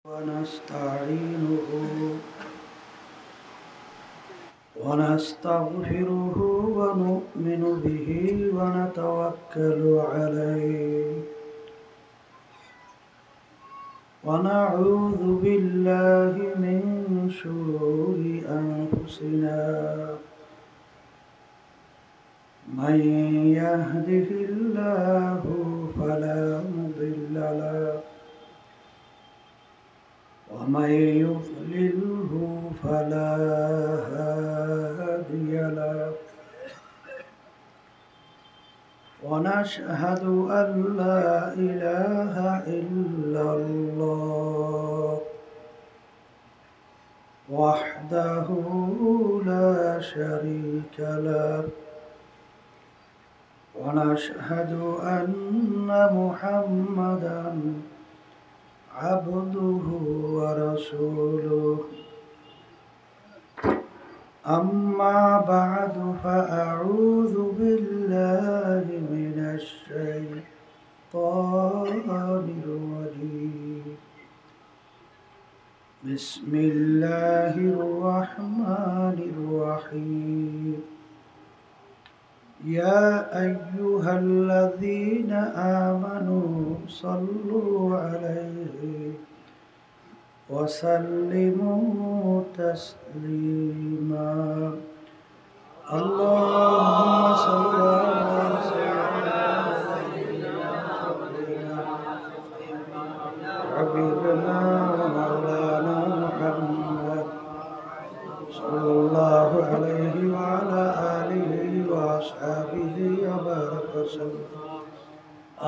ونستعينه ونستغفره ونؤمن به ونتوكل عليه ونعوذ بالله من شرور أنفسنا من يهده الله فلا مضل له ومن يضلله فلا هادي له ونشهد أن لا إله إلا الله وحده لا شريك له ونشهد أن محمدًا عبده ورسوله أما بعد فأعوذ بالله من الشيطان الرجيم بسم الله الرحمن الرحيم يا أيها الذين آمنوا صلوا عليه وسلموا تسليما اللهم صل على سيدنا حبيبنا ومولانا محمد صلى الله عليه وعلى آله وأصحابه وبارك وسلم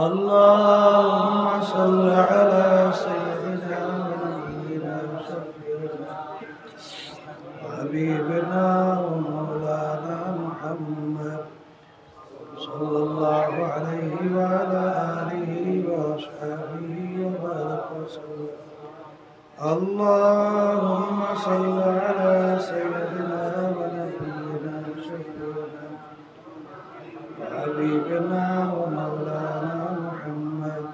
اللهم صل على سيدنا ونبينا وشفيعنا وحبيبنا ومولانا محمد صلى الله عليه وعلى آله وأصحابه وبارك وسلم اللهم صل على سيدنا ونبينا وشفيعنا وحبيبنا ومولانا محمد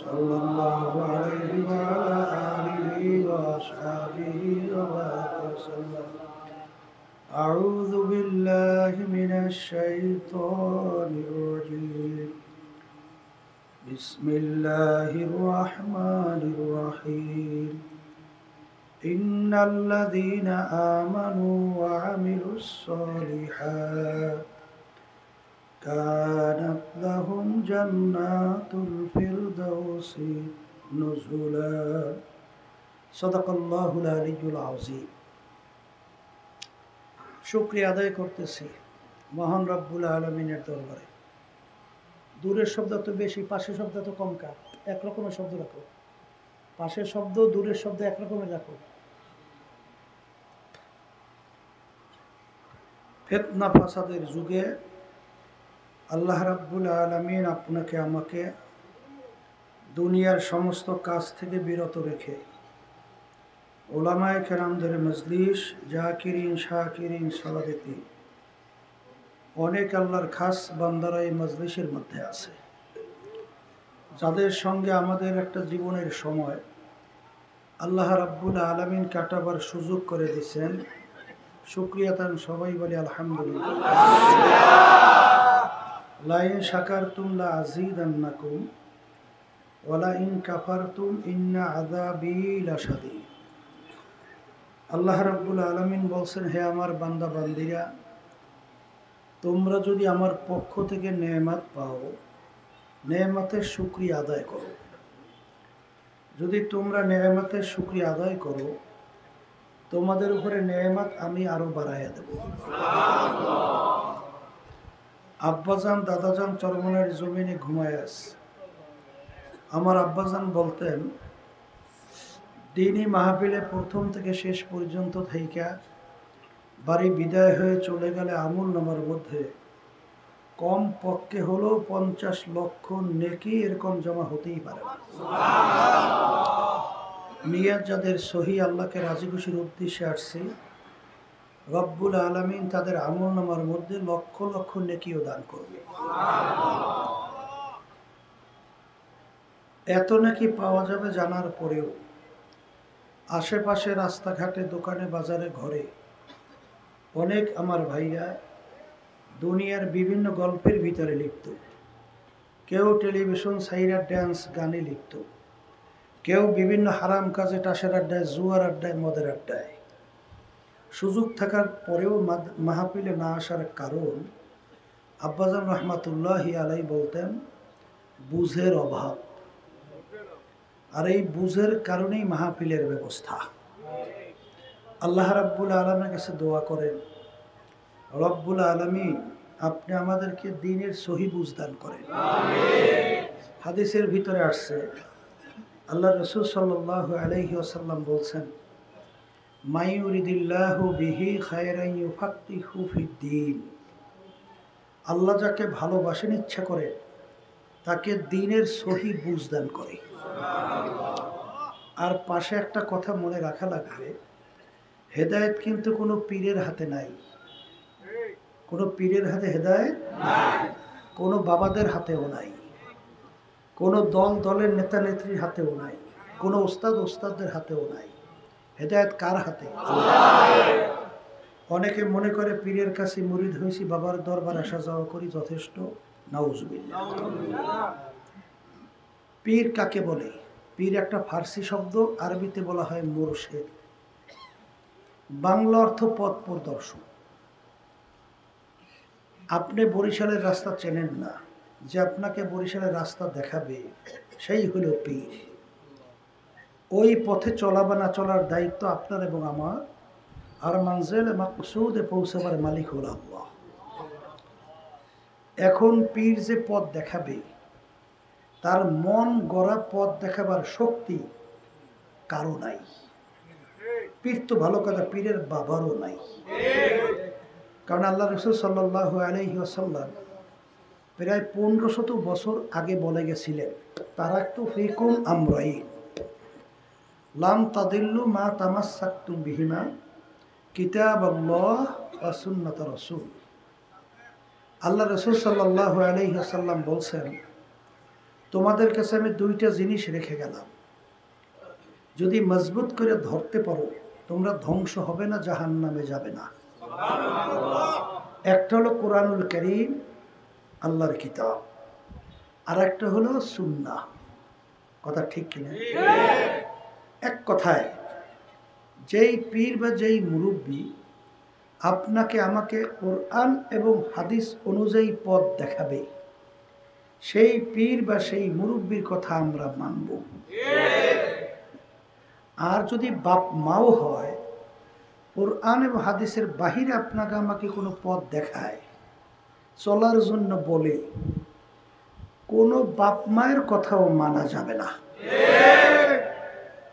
صلى الله عليه وعلى آله وأصحابه وبارك وسلم أعوذ بالله من الشيطان الرجيم بسم الله الرحمن الرحيم إن الذين آمنوا وعملوا الصالحات كانت لهم جنات الفردوس نزلا صدق الله العلي العظيم শুকরিয়া আদায় করতেছি মহান রব্বুল আলামিনের দরবারে। দূরের শব্দ তো বেশি, পাশের শব্দ তো কম। কার এক রকমের শব্দ রাখো, পাশের শব্দ দূরের শব্দ এক রকমের রাখো। ফিতনা ফাসাদের যুগে আল্লাহ রাব্বুল আলামিন আপনাকে আমাকে দুনিয়ার সমস্ত কাজ থেকে বিরত রেখে উলামায়ে কেরামদের মজলিস, জাকিরিন শাকিরিন সালাদিন অনেক আল্লাহর খাস বান্দারা এই মজলিসের মধ্যে আছে, যাদের সঙ্গে আমাদের একটা জীবনের সময় আল্লাহ রাব্বুল আলামিন কাটাবার সুযোগ করে দিয়েছেন। শুকরিয়া তান সবাই বলি আলহামদুলিল্লাহ। লাইন শাকারতুম লা আযীদান্নাকুম ওয়া লা ইন কাফারতুম ইন্না আযাবী লাশাদীদ। আল্লাহ রাব্বুল আলামিন বলছেন, হে আমার বান্দা বান্দিরা, তোমরা যদি আমার পক্ষ থেকে নেয়ামত পাও, নেয়ামতের শুকরিয়া আদায় করো। যদি তোমরা নেয়ামতের শুকরিয়া আদায় করো, তোমাদের উপরে নেয়ামত আমি আরো বাড়াইয়া দেব। আব্বাজান দাদাজান চরমনের জমিনে ঘুমায় আছে। আমার আব্বাজান বলতেন, দিনই মাহফিলে প্রথম থেকে শেষ পর্যন্ত থাইকা বাড়ি বিদায় হয়ে চলে গেলে আমল নামার মধ্যে কম পক্ষে হলেও 50 লক্ষ নেকি এরকম জমা হতেই পারে। নিয়ত যাদের সহি, আল্লাহকে রাজি খুশির উদ্দেশ্যে আসছে, রব্বুল আলামিন তাদের আমল নামার মধ্যে লক্ষ লক্ষ নেকিও দান করবে। এত নাকি পাওয়া যাবে জানার পরেও আশেপাশে রাস্তাঘাটে দোকানে বাজারে ঘরে অনেক আমার ভাইরা দুনিয়ার বিভিন্ন গল্পের ভিতরে লিপ্ত। কেউ টেলিভিশন সাইরা ড্যান্স গানে লিপ্ত, কেউ বিভিন্ন হারাম কাজে টাসের আড্ডায়, জুয়ার আড্ডায়, মদের আড্ডায়। সুযোগ থাকার পরেও মাহফিলে না আসার কারণ আব্বাজান রহমাতুল্লাহি আলাই বলতেন বুঝের অভাব। আর এই বুঝের কারণেই মাহফিলের ব্যবস্থা। আল্লাহ রাব্বুল আলামিনের কাছে দোয়া করেন, রব্বুল আলামিন আপনি আমাদেরকে দ্বীনের সহি বুঝ দান করেন। হাদিসের ভিতরে আসছে আল্লাহ রাসূল সাল্লাল্লাহু আলাইহি ওয়াসাল্লাম বলছেন, মাইয়ুরিদিল্লাহু বিহি খায়রান ইউফাক্কিহু ফিদ্দীন। আল্লাহ যাকে ভালোবাসেন, ইচ্ছা করে, তাকে দ্বীনের সহি বুঝ দান করে। আর পাশে একটা কথা মনে রাখা লাগবে, হেদায়েত কিন্তু কোনো পীরের হাতে নাই। কোনো পীরের হাতে হেদায়েত নাই, কোনো বাবাদের হাতেও নাই, কোনো দলের নেতা নেত্রীর হাতেও নাই, কোনো ওস্তাদদের হাতেও নাই। হেদায়েত কার হাতে? অনেকে মনে করে পীরের কাছে মুরিদ হয়েছি, বাবার দরবার আসা যাওয়া করি, যথেষ্ট। নাউজুবিল্লাহ। পীর কাকে বলে? পীর একটা ফার্সি শব্দ, আরবিতে বলা হয় মুরশেদ। বাংলা অর্থ পথ প্রদর্শক। আপনি বরিশালের রাস্তা চেনেন না, যে আপনাকে বরিশালের রাস্তা দেখাবে সেই হলো পীর। ওই পথে চলা বা না চলার দায়িত্ব আপনার এবং আমার। আর মানজিল মাকসুদে পৌঁছাবার মালিক হল আল্লাহ। এখন পীর যে পথ দেখাবে, তার মন গড়া পথ দেখাবার শক্তি কারো নাই। পীর তো ভালো কথা, পীরের বাবারও নাই। কারণ আল্লাহ রাসূল সাল্লাল্লাহু আলাইহি ওয়াসাল্লাম প্রায় 1500 বছর আগে বলে গেছিলেন, তারাকতু ফীকুম আমরাইন লাম তাদিল্লু মা তামাসসাকতুম বিহিমা কিতাবাল্লাহ ওয়া সুন্নাত রাসূল। আল্লাহ রাসূল সাল্লাল্লাহু আলাইহি ওয়াসাল্লাম বলছেন, তোমাদের কাছে আমি দুইটা জিনিস রেখে গেলাম, যদি মজবুত করে ধরতে পারো তোমরা ধ্বংস হবে না, জাহান্নামে যাবে না। একটা হলো কোরআনুল কারীম, আল্লাহর কিতাব, আর একটা হলো সুন্নাহ। কথা ঠিক কিনা? এক কথায় যেই পীর বা যেই মুরব্বী আপনাকে আমাকে কোরআন এবং হাদিস অনুযায়ী পথ দেখাবে, সেই পীর বা সেই মুরব্বীর কথা আমরা মানব। আর যদি বাপ মাও হয়, কোরআন এবং হাদিসের বাহিরে আপনাকে আমাকে কোনো পথ দেখায়, চলার জন্য বলে, কোনো বাপ মায়ের কথাও মানা যাবে না।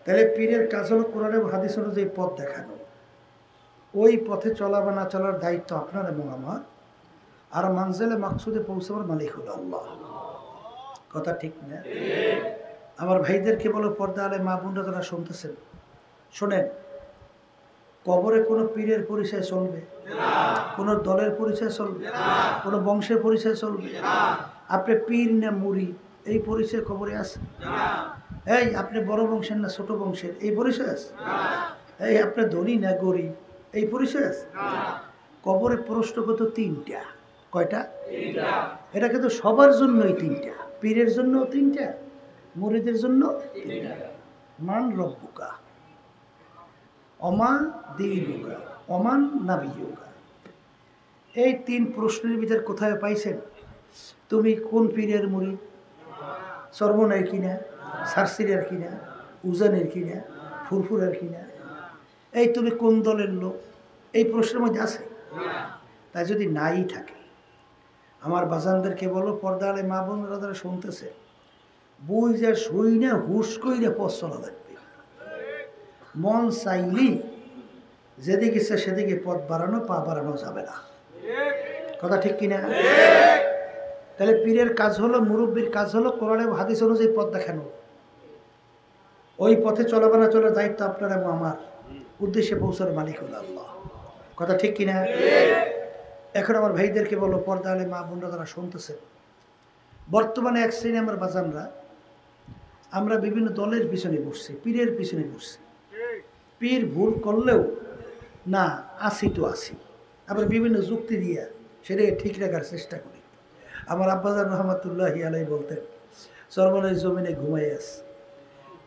তাহলে পীরের কাজ হলো কোরআন এবং হাদিস অনুযায়ী পথ দেখানো। ওই পথে চলা বা না চলার দায়িত্ব আপনার এবং আমার। আর মানজিলে মাকসুদে পৌঁছাবার মালিক হলো আল্লাহ। কথা ঠিক না? আমার ভাইদেরকে বলো, পর্দা আলে মা বোনরা যারা শুনতেছেন, শোনেন, কবরে কোনো পীরের পরিচয় চলবে না, কোনো দলের পরিচয় চলবে না, কোনো বংশের পরিচয় চলবে না। আপনি পীর না মুরিদ এই পরিচয় কবরে আছে? এই আপনি বড় বংশের না ছোট বংশের এই পরিচয় আছে? এই আপনি ধনী না গরিব এই পরিচয় আছে? কবরে প্রশ্নগত তিনটা। কয়টা? এটা কিন্তু সবার জন্যই তিনটা। পীরের জন্য তিনটা, মুরিদের জন্য তিনটা। মান রব্বুকা, অমান দীনুকা, অমান নাবিয়ুকা। এই তিন প্রশ্নের ভিতর কোথায় পাইছেন? তুমি কোন পীরের মুরিদ? সর্বনয় কিনা, সারসিরের কিনা, উজানের কিনা, ফুরফুরের কিনা? এই তুমি কোন দলের লোক? এই প্রশ্নের মধ্যে আছে? তাই যদি নাই থাকে, আমার বাজানদেরকে বলো, পর্দা আলে মা বোনরা যারা শুনতেছে, বই যা শুই না হুশ কইরা পথ চলা লাগবে। মন চাইলেই যেদিকে ইচ্ছা সেদিকে পথ বাড়ানো, পা বাড়ানো যাবে না। কথা ঠিক কিনা? তাহলে পীরের কাজ হলো, মুরব্বীর কাজ হলো কোরআন এবং হাদিস অনুযায়ী পথ দেখানো। ওই পথে চলাবা না চলার দায়িত্ব আপনার এবং আমার। উদ্দেশ্যে পৌঁছার মালিক হলো আল্লাহ। কথা ঠিক কিনা? এখন আমার ভাইদেরকে বলো, পর্দা আলে মা বোনরা যারা শুনতেছে, বর্তমানে এক শ্রেণী আমার বাজানরা, আমরা বিভিন্ন দলের পিছনে বসছি, পীরের পিছনে বসছি। পীর ভুল করলেও না আসি তো আসি, আবার বিভিন্ন যুক্তি দিয়ে সেটা ঠিক রাখার চেষ্টা করি। আমার আব্বাজান রহমতুল্লাহি আলাই বলতেন, সর্বনয় জমিনে ঘুমাই আস,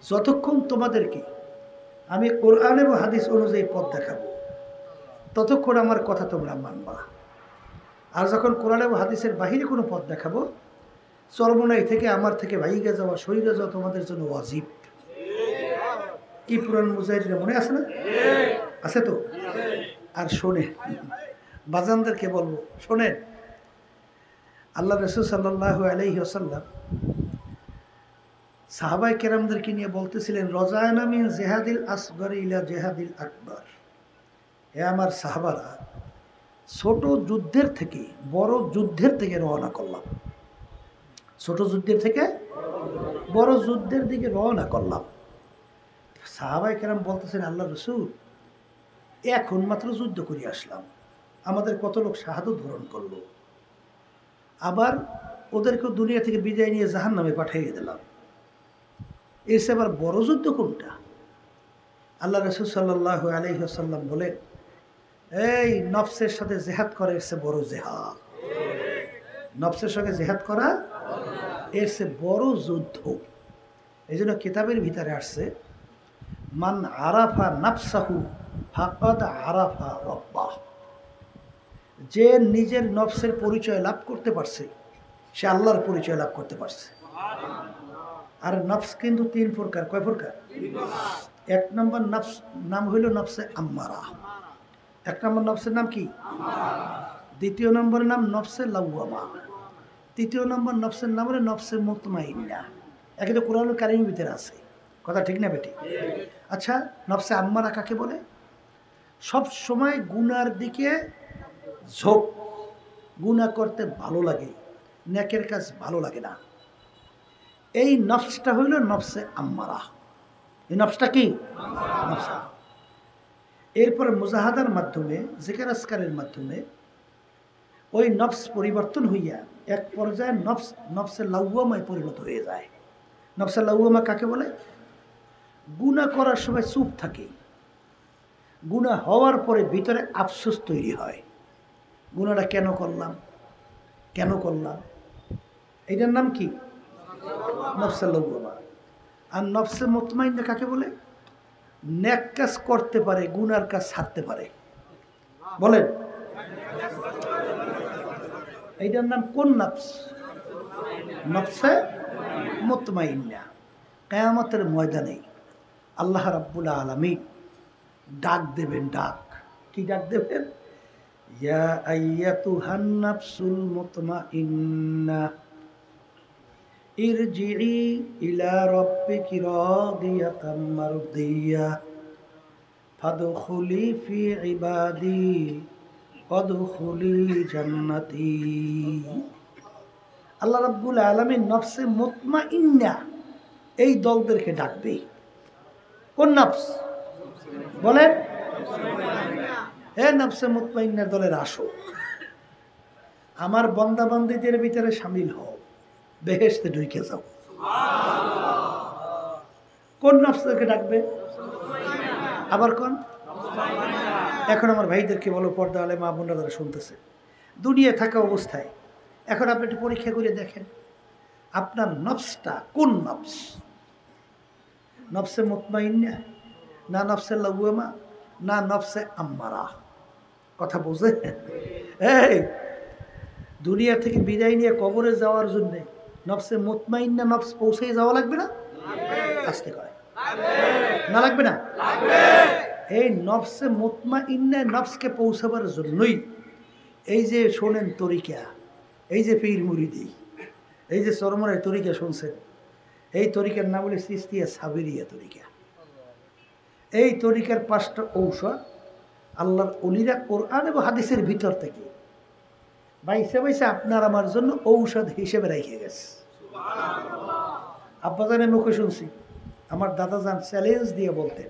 যতক্ষণ তোমাদেরকে আমি কোরআন এবং হাদিস অনুযায়ী পথ দেখাবো ততক্ষণ আমার কথা তোমরা মানবা, আর যখন কোরআন এবং হাদিসের বাহিরে কোনো পথ দেখাবো চরমনাই থেকে আমার থেকে ভাইগা যাওয়া শরীরে যাওয়া তোমাদের জন্য ওয়াজিব। কি পুরান মুজাহিদরা মনে আছে না? আছে তো? আর শোনেন, বাজানদেরকে বলবো, শোনেন, আল্লাহ রাসূল সাল্লাল্লাহু আলাইহি ওয়াসাল্লাম সাহাবায়ে কেরামদেরকে নিয়ে বলতেছিলেন, রজায়না মিন জিহাদিল আসগর ইলা জিহাদিল আকবার। হে আমার সাহাবারা, ছোট যুদ্ধের থেকে বড় যুদ্ধের থেকে রওনা করলাম, ছোট যুদ্ধের থেকে বড় যুদ্ধের দিকে রওনা করলাম। সাহাবায়ে কেরাম বলতেছেন, আল্লাহ রাসূল এখন মাত্র যুদ্ধ করে আসলাম, আমাদের কত লোক শাহাদত বরণ করলো, আবার ওদেরকে দুনিয়া থেকে বিদায় নিয়ে জাহান্নামে পাঠিয়ে দিলাম, এসে আবার বড় যুদ্ধ কোনটা? আল্লাহ রাসূল সাল্লাল্লাহু আলাইহি ওয়াসাল্লাম বলেন, এই নফসের সাথে জিহাদ করা এর চেয়ে বড় জিহাদ, নফসের সঙ্গে জিহাদ করা এর চেয়ে বড় যুদ্ধ। এই জন্য কিতাবের ভিতরে আসছে, মান আরাফা নাফসাহু ফাকাদ আরাফা রাব্বাহ, যে নিজের নফসের পরিচয় লাভ করতে পারছে সে আল্লাহর পরিচয় লাভ করতে পারছে। আর নফস কিন্তু তিন প্রকার। কয় প্রকার? এক নম্বর নফস নাম হইল নফসে আম্মারা, এক নম্বর নফসের নাম কি? দ্বিতীয় নম্বরের নাম নফসে লাওয়ামা, তৃতীয় নম্বর নফসের নাম হলো নফসে মুতমাইন্না। একে তো কোরআন কারীমের ভিতরে আছে, কথা ঠিক না বেটি? আচ্ছা, নফসে আম্মারা কাকে বলে? সব সময় গুনার দিকে ঝোঁক, গুনাহ করতে ভালো লাগে, নেকের কাজ ভালো লাগে না, এই নফসটা হইল নফসে আম্মারা। এই নফসটা কি? নফস। এরপরে মুজাহাদার মাধ্যমে, জিকির আজকারের মাধ্যমে ওই নফস পরিবর্তন হইয়া এক পর্যায়ে নফসে লাওয়ামায় পরিণত হয়ে যায়। নফসে লাওয়ামা কাকে বলে? গুনাহ করার সময় চুপ থাকে, গুনাহ হওয়ার পরে ভিতরে আফসোস তৈরি হয়, গুনাহটা কেন করলাম, কেন করলাম, এইটার নাম কি? নফসে লাওয়ামা। আর নফসে মুতমাইন্না কাকে বলে? নেক কাজ করতে পারে, গুনার কাজ ছাড়তে পারে। বলেন, এইটার নাম কোন নফস? নফসে মুতমাইন্না। কিয়ামতের ময়দানে আল্লাহ রাব্বুল আলামিন ডাক দেবেন। ডাক কি ডাক দেবেন? ইয়া আইয়াতুহান নাফসুল মুতমাইন্না ইরজিই ইলা রাব্বিকি রাদিয়াতাম মারদিয়া ফাদখুলি ফি ইবাদি ওয়াদখুলি জান্নাতি। আল্লাহ রাব্বুল আলামিন নফসে মুতমাইন্না এই দলদেরকে ডাকবে। কোন নফস? বলেন, হে নফসে মুতমাইন্নার দলের আসো, আমার বান্দা বান্দীদের ভিতরে শামিল হও, বেহেশতে ঢুকে যাও। কোন নফসকে ডাকবে? আবার কোন? এখন আমার ভাইদেরকে বলো, পর্দা আলে মা বোনরা যারা শুনতেছে, দুনিয়া থাকা অবস্থায় এখন আপনি একটু পরীক্ষা করে দেখেন আপনার নফসটা কোন নফস? নফসে মুতমাইন্না, না নফসে লাওয়ামা, না নফসে আম্মারা? কথা বুঝে? এই দুনিয়া থেকে বিদায় নিয়ে কবরে যাওয়ার জন্য নফসে মুতমাইন্না নফস পৌঁছে যাওয়া লাগবে না? আসতে করে না, লাগবে না? এই নফসে মুতমাইন্না নফসকে পৌঁছাবার জন্যই এই যে শোনেন তরিকা, এই যে পীর মুরিদি, এই যে চরমনাই তরিকা শুনছেন, এই তরিকার নাম হলো চিশতিয়া সাবিরিয়া তরিকা। এই তরিকার 5টা ঔষধ আল্লাহর ওলিরা কোরআন এবং হাদিসের ভিতর থেকে বাইসে বাইসে আপনার আমার জন্য ঔষধ হিসেবে রেখে গেছে। আব্বাজানের মুখে শুনছি, আমার দাদাজান চ্যালেঞ্জ দিয়ে বলতেন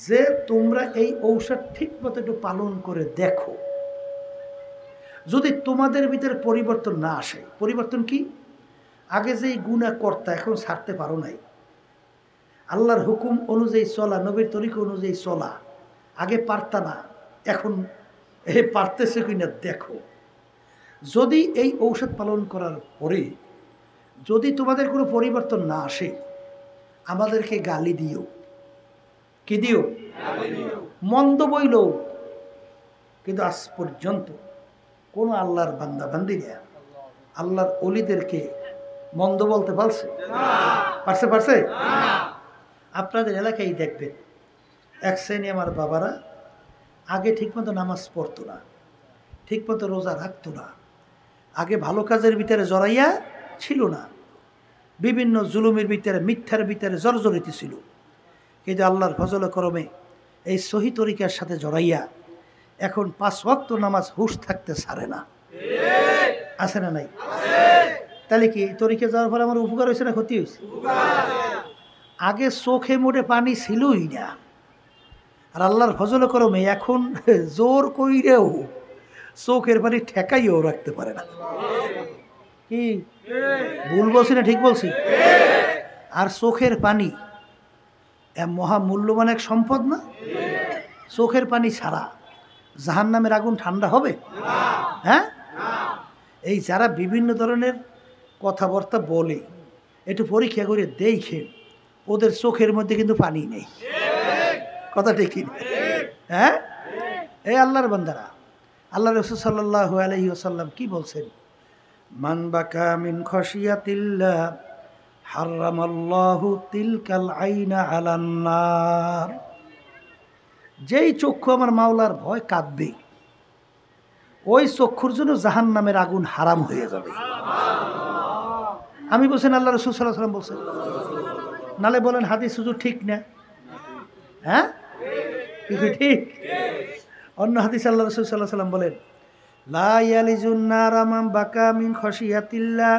যে তোমরা এই ঔষধ ঠিক মতো একটু পালন করে দেখো, যদি তোমাদের ভিতরে পরিবর্তন না আসে। পরিবর্তন কি? আগে যেই গুনাহ করতা এখন ছাড়তে পারো নাই, আল্লাহর হুকুম অনুযায়ী চলা, নবীর তরিকা অনুযায়ী চলা। আগে পারতা না, এখন পারতেছে কিনা দেখো। যদি এই ঔষধ পালন করার পরে যদি তোমাদের কোনো পরিবর্তন না আসে, আমাদেরকে গালি দিও। কি দিও? মন্দ বইল। কিন্তু আজ পর্যন্ত কোনো আল্লাহর বান্দা বান্দিরা আল্লাহর অলিদেরকে মন্দ বলতে পারছে? পারছে? আপনাদের এলাকায় দেখবেন, এক শ্রেণী আমার বাবারা আগে ঠিকমতো নামাজ পড়তো না, ঠিকমতো রোজা রাখতো না, আগে ভালো কাজের ভিতরে জড়াইয়া ছিল না, বিভিন্ন জুলুমের ভিতরে, মিথ্যার ভিতরে জর্জরিত ছিল। কিন্তু আল্লাহর ফজল করমে এই সহি তরিকার সাথে জড়াইয়া এখন 5 ওয়াক্ত নামাজ হুশ থাকতে ছাড়ে না। আছে না নাই? তাহলে কি তরিকা যাওয়ার ফলে আমার উপকার হয়েছে না ক্ষতি হয়েছে? আগে চোখে মোটে পানি ছিলই না, আর আল্লাহর ফজল করমে এখন জোর কইরেও চোখের পানি ঠেকাইও রাখতে পারে না। কি ভুল বলছি না ঠিক বলছি? আর চোখের পানি মহামূল্যবান এক সম্পদ না? চোখের পানি ছাড়া জাহান্নামের আগুন ঠান্ডা হবে? হ্যাঁ? এই যারা বিভিন্ন ধরনের কথাবার্তা বলে, একটু পরীক্ষা করে দেখেন, ওদের চোখের মধ্যে কিন্তু পানি নেই। কথা ঠিক কি? হ্যাঁ? এই আল্লাহর বান্দারা, আল্লাহ রাসূল সাল্লাল্লাহু আলাইহি ওয়াসাল্লাম কি বলছেন? মান বাকা মিন খাশিয়াতিল্লাহ হারামাল্লাহু তিলকাল আইনা আলান নার। যেই চক্ষু আমার মাওলার ভয় কাঁদবে, ওই চক্ষুর জন্য জাহান্নামের আগুন হারাম হয়ে যাবে। আমি বলছেন, আল্লাহ রাসূল সাল্লাল্লাহু আলাইহি ওয়াসাল্লাম বলছেন। নালে বলেন হাদিস হুজুর ঠিক না? হ্যাঁ, ঠিক। অন্য হাদিস আল্লাহ রাসূল সাল্লাল্লাহু আলাইহি ওয়াসাল্লাম বলেন, লা ইয়ালিজুন নারা মান বাকা মিন খাশিয়াতিল্লাহ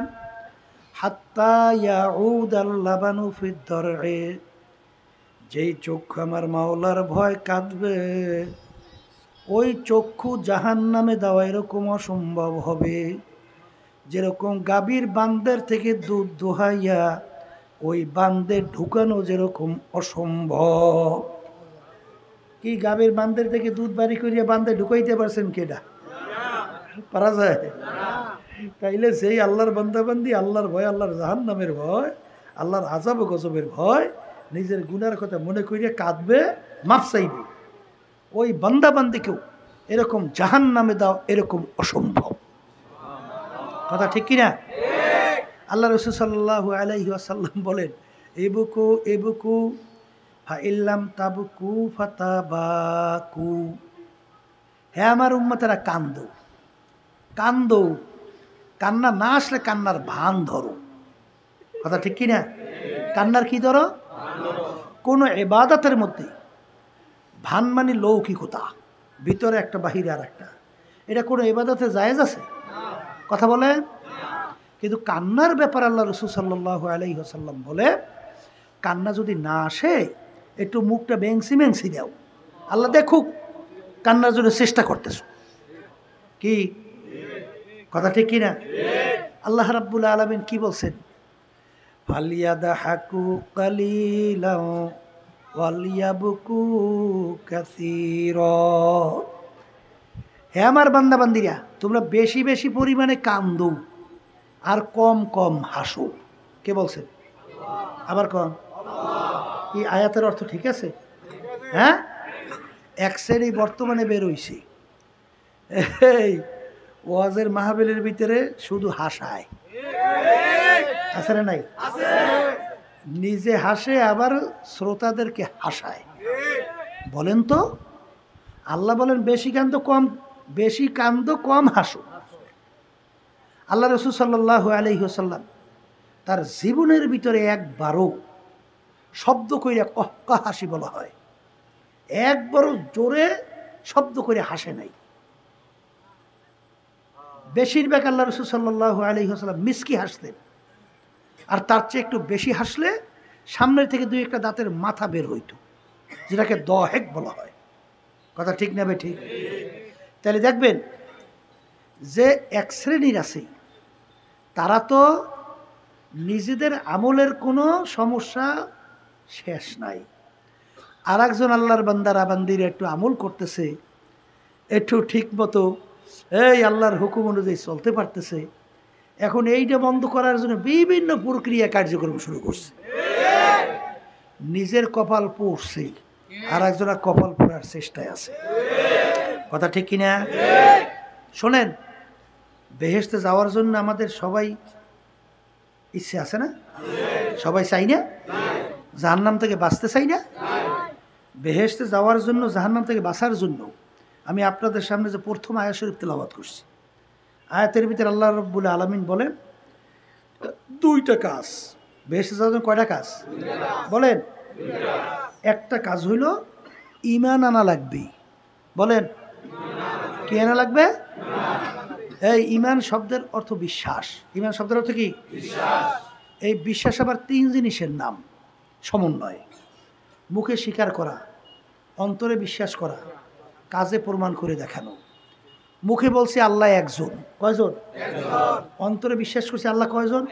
হাত্তা ইয়াউদাল লাবানু ফিদ দর'i। যেই চক্ষু আমার মাওলার ভয় কাঁদবে, ওই চক্ষু জাহান্নামে দেওয়া এরকম অসম্ভব হবে যেরকম গাভীর বান্দের থেকে দুধ দোহাইয়া ওই বান্দে ঢুকানো যেরকম অসম্ভব। কি গাভীর বান্দের থেকে দুধ বাড়ি করিয়া বান্দে ঢুকাইতে পারছেন কেডা? পারা যায়? তাইলে সেই আল্লাহর বান্দাবান্দি আল্লাহর ভয়, আল্লাহর জাহান্নামের ভয়, আল্লাহর আযাব ও গজবের ভয়, নিজের গুনার কথা মনে করিয়া কাঁদবে, মাফ চাইবে, ওই বান্দাবান্দিকেও এরকম জাহান্নামে দাও এরকম অসম্ভব। কথা ঠিক কিনা? আল্লাহ রাসূল সাল্লাল্লাহু আলাইহি ওয়াসাল্লাম বলেন, ইবকু ইবকু ফা ইল্লাম তাবকু ফাতাবাকু। হে আমার উম্মতেরা, কান্দো কান্দো, কান্না না আসলে কান্নার ভান ধরো। কথা ঠিক কিনা? কান্নার কি ধরো? কোনো ইবাদতের মধ্যে ভান মানে লৌকিকতা, ভিতরে একটা বাহিরে আর একটা, এটা কোনো ইবাদতে জায়েজ আছে? কথা বলে। কিন্তু কান্নার ব্যাপার আল্লাহ রাসূল সাল্লাল্লাহু আলাইহি ওয়াসাল্লাম বলে, কান্না যদি না আসে একটু মুখটা বেংসি দাও, আল্লাহ দেখুক কান্নার জন্য চেষ্টা করতেছ। কি কথা ঠিক কিনা? আল্লাহ রাব্বুল আলামিন কি বলছেন? ফালিয়াদহাকু কালিলাও ওয়ালিয়াবকু কাসীরা। হে আমার বান্দা বান্দিরা, তোমরা বেশি বেশি পরিমাণে কান্দো আর কম কম হাসো। কে বলছেন? আবার কম। এই আয়াতের অর্থ ঠিক আছে? হ্যাঁ, এক শ্রেণী বর্তমানে বের হইছে, এই ওয়াজের মাহফিলের ভিতরে শুধু হাসায়। আছে না নাই? নিজে হাসে আবার শ্রোতাদেরকে হাসায়। বলেন তো, আল্লাহ বলেন বেশি কান্দো কম হাসো। আল্লাহ রাসূল সাল্লাল্লাহু আলাইহি ওয়াসাল্লাম তার জীবনের ভিতরে একবারও শব্দ কইরা কহকা হাসি বলা হয়, একবারও জোরে শব্দ করে হাসে নাই। বেশিরভাগ আল্লাহ রাসূল সাল্লাল্লাহু আলাইহি ওয়াসাল্লাম মিসকি হাসতেন, আর তার চেয়ে একটু বেশি হাসলে সামনের থেকে 2-1টা দাঁতের মাথা বের হইতো, যেটাকে দহেক বলা হয়। কথা ঠিক না? ঠিক। তাহলে দেখবেন যে এক শ্রেণীর আছে, তারা তো নিজেদের আমলের কোনো সমস্যা শেষ নাই। আর একজন আল্লাহর বান্দারা বান্দির একটু আমল করতেছে, একটু ঠিক মতো এই আল্লাহর হুকুম অনুযায়ী চলতে পারতেছে, এখন এইটা বন্ধ করার জন্য বিভিন্ন প্রক্রিয়া কার্যক্রম শুরু করছে। নিজের কপাল পুড়ছে, আর একজনা কপাল পোড়ার চেষ্টায় আছে। কথা ঠিক কিনা? শোনেন, বেহেশতে যাওয়ার জন্য আমাদের সবাই ইচ্ছে আছে না? সবাই চাই না? জাহান্নাম থেকে বাঁচতে চাই না? বেহেশতে যাওয়ার জন্য, জাহান্নাম থেকে বাঁচার জন্য আমি আপনাদের সামনে যে প্রথম আয়াত শরীফ তেলাওয়াত করছি, আয়াতের ভিতরে আল্লাহ রাব্বুল আলামিন বলেন দুইটা কাজ। বেহেশতে যাওয়ার জন্য কয়টা কাজ বলেন? একটা কাজ হইল ঈমান আনা লাগবে। বলেন কি আনা লাগবে? এই ঈমান শব্দের অর্থ বিশ্বাস। ঈমান শব্দের অর্থ কি? বিশ্বাস। এই বিশ্বাস আবার তিন জিনিসের নাম সমন্বয়: মুখে স্বীকার করা, অন্তরে বিশ্বাস করা, কাজে প্রমাণ করে দেখানো। মুখে বলছে আল্লাহ একজন, কয়জন? অন্তরে বিশ্বাস করছে আল্লাহ কয়জন?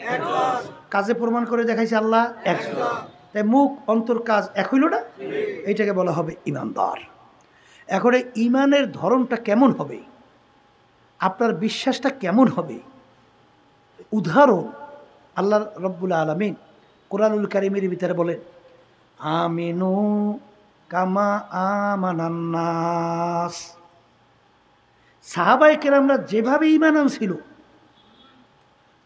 কাজে প্রমাণ করে দেখাইছে আল্লাহ একজন। তাই মুখ অন্তর কাজ এক হইল না? এইটাকে বলা হবে ঈমানদার। এখন এই ঈমানের ধরনটা কেমন হবে, আপনার বিশ্বাসটা কেমন হবে, উদাহরণ আল্লাহ রব্বুল আলামিন কোরআনুল কারীমের ভিতরে বলেন আমিনু কামা আমানান নাস। সাহাবায়ে কেরামরা যেভাবে ঈমান আনছিল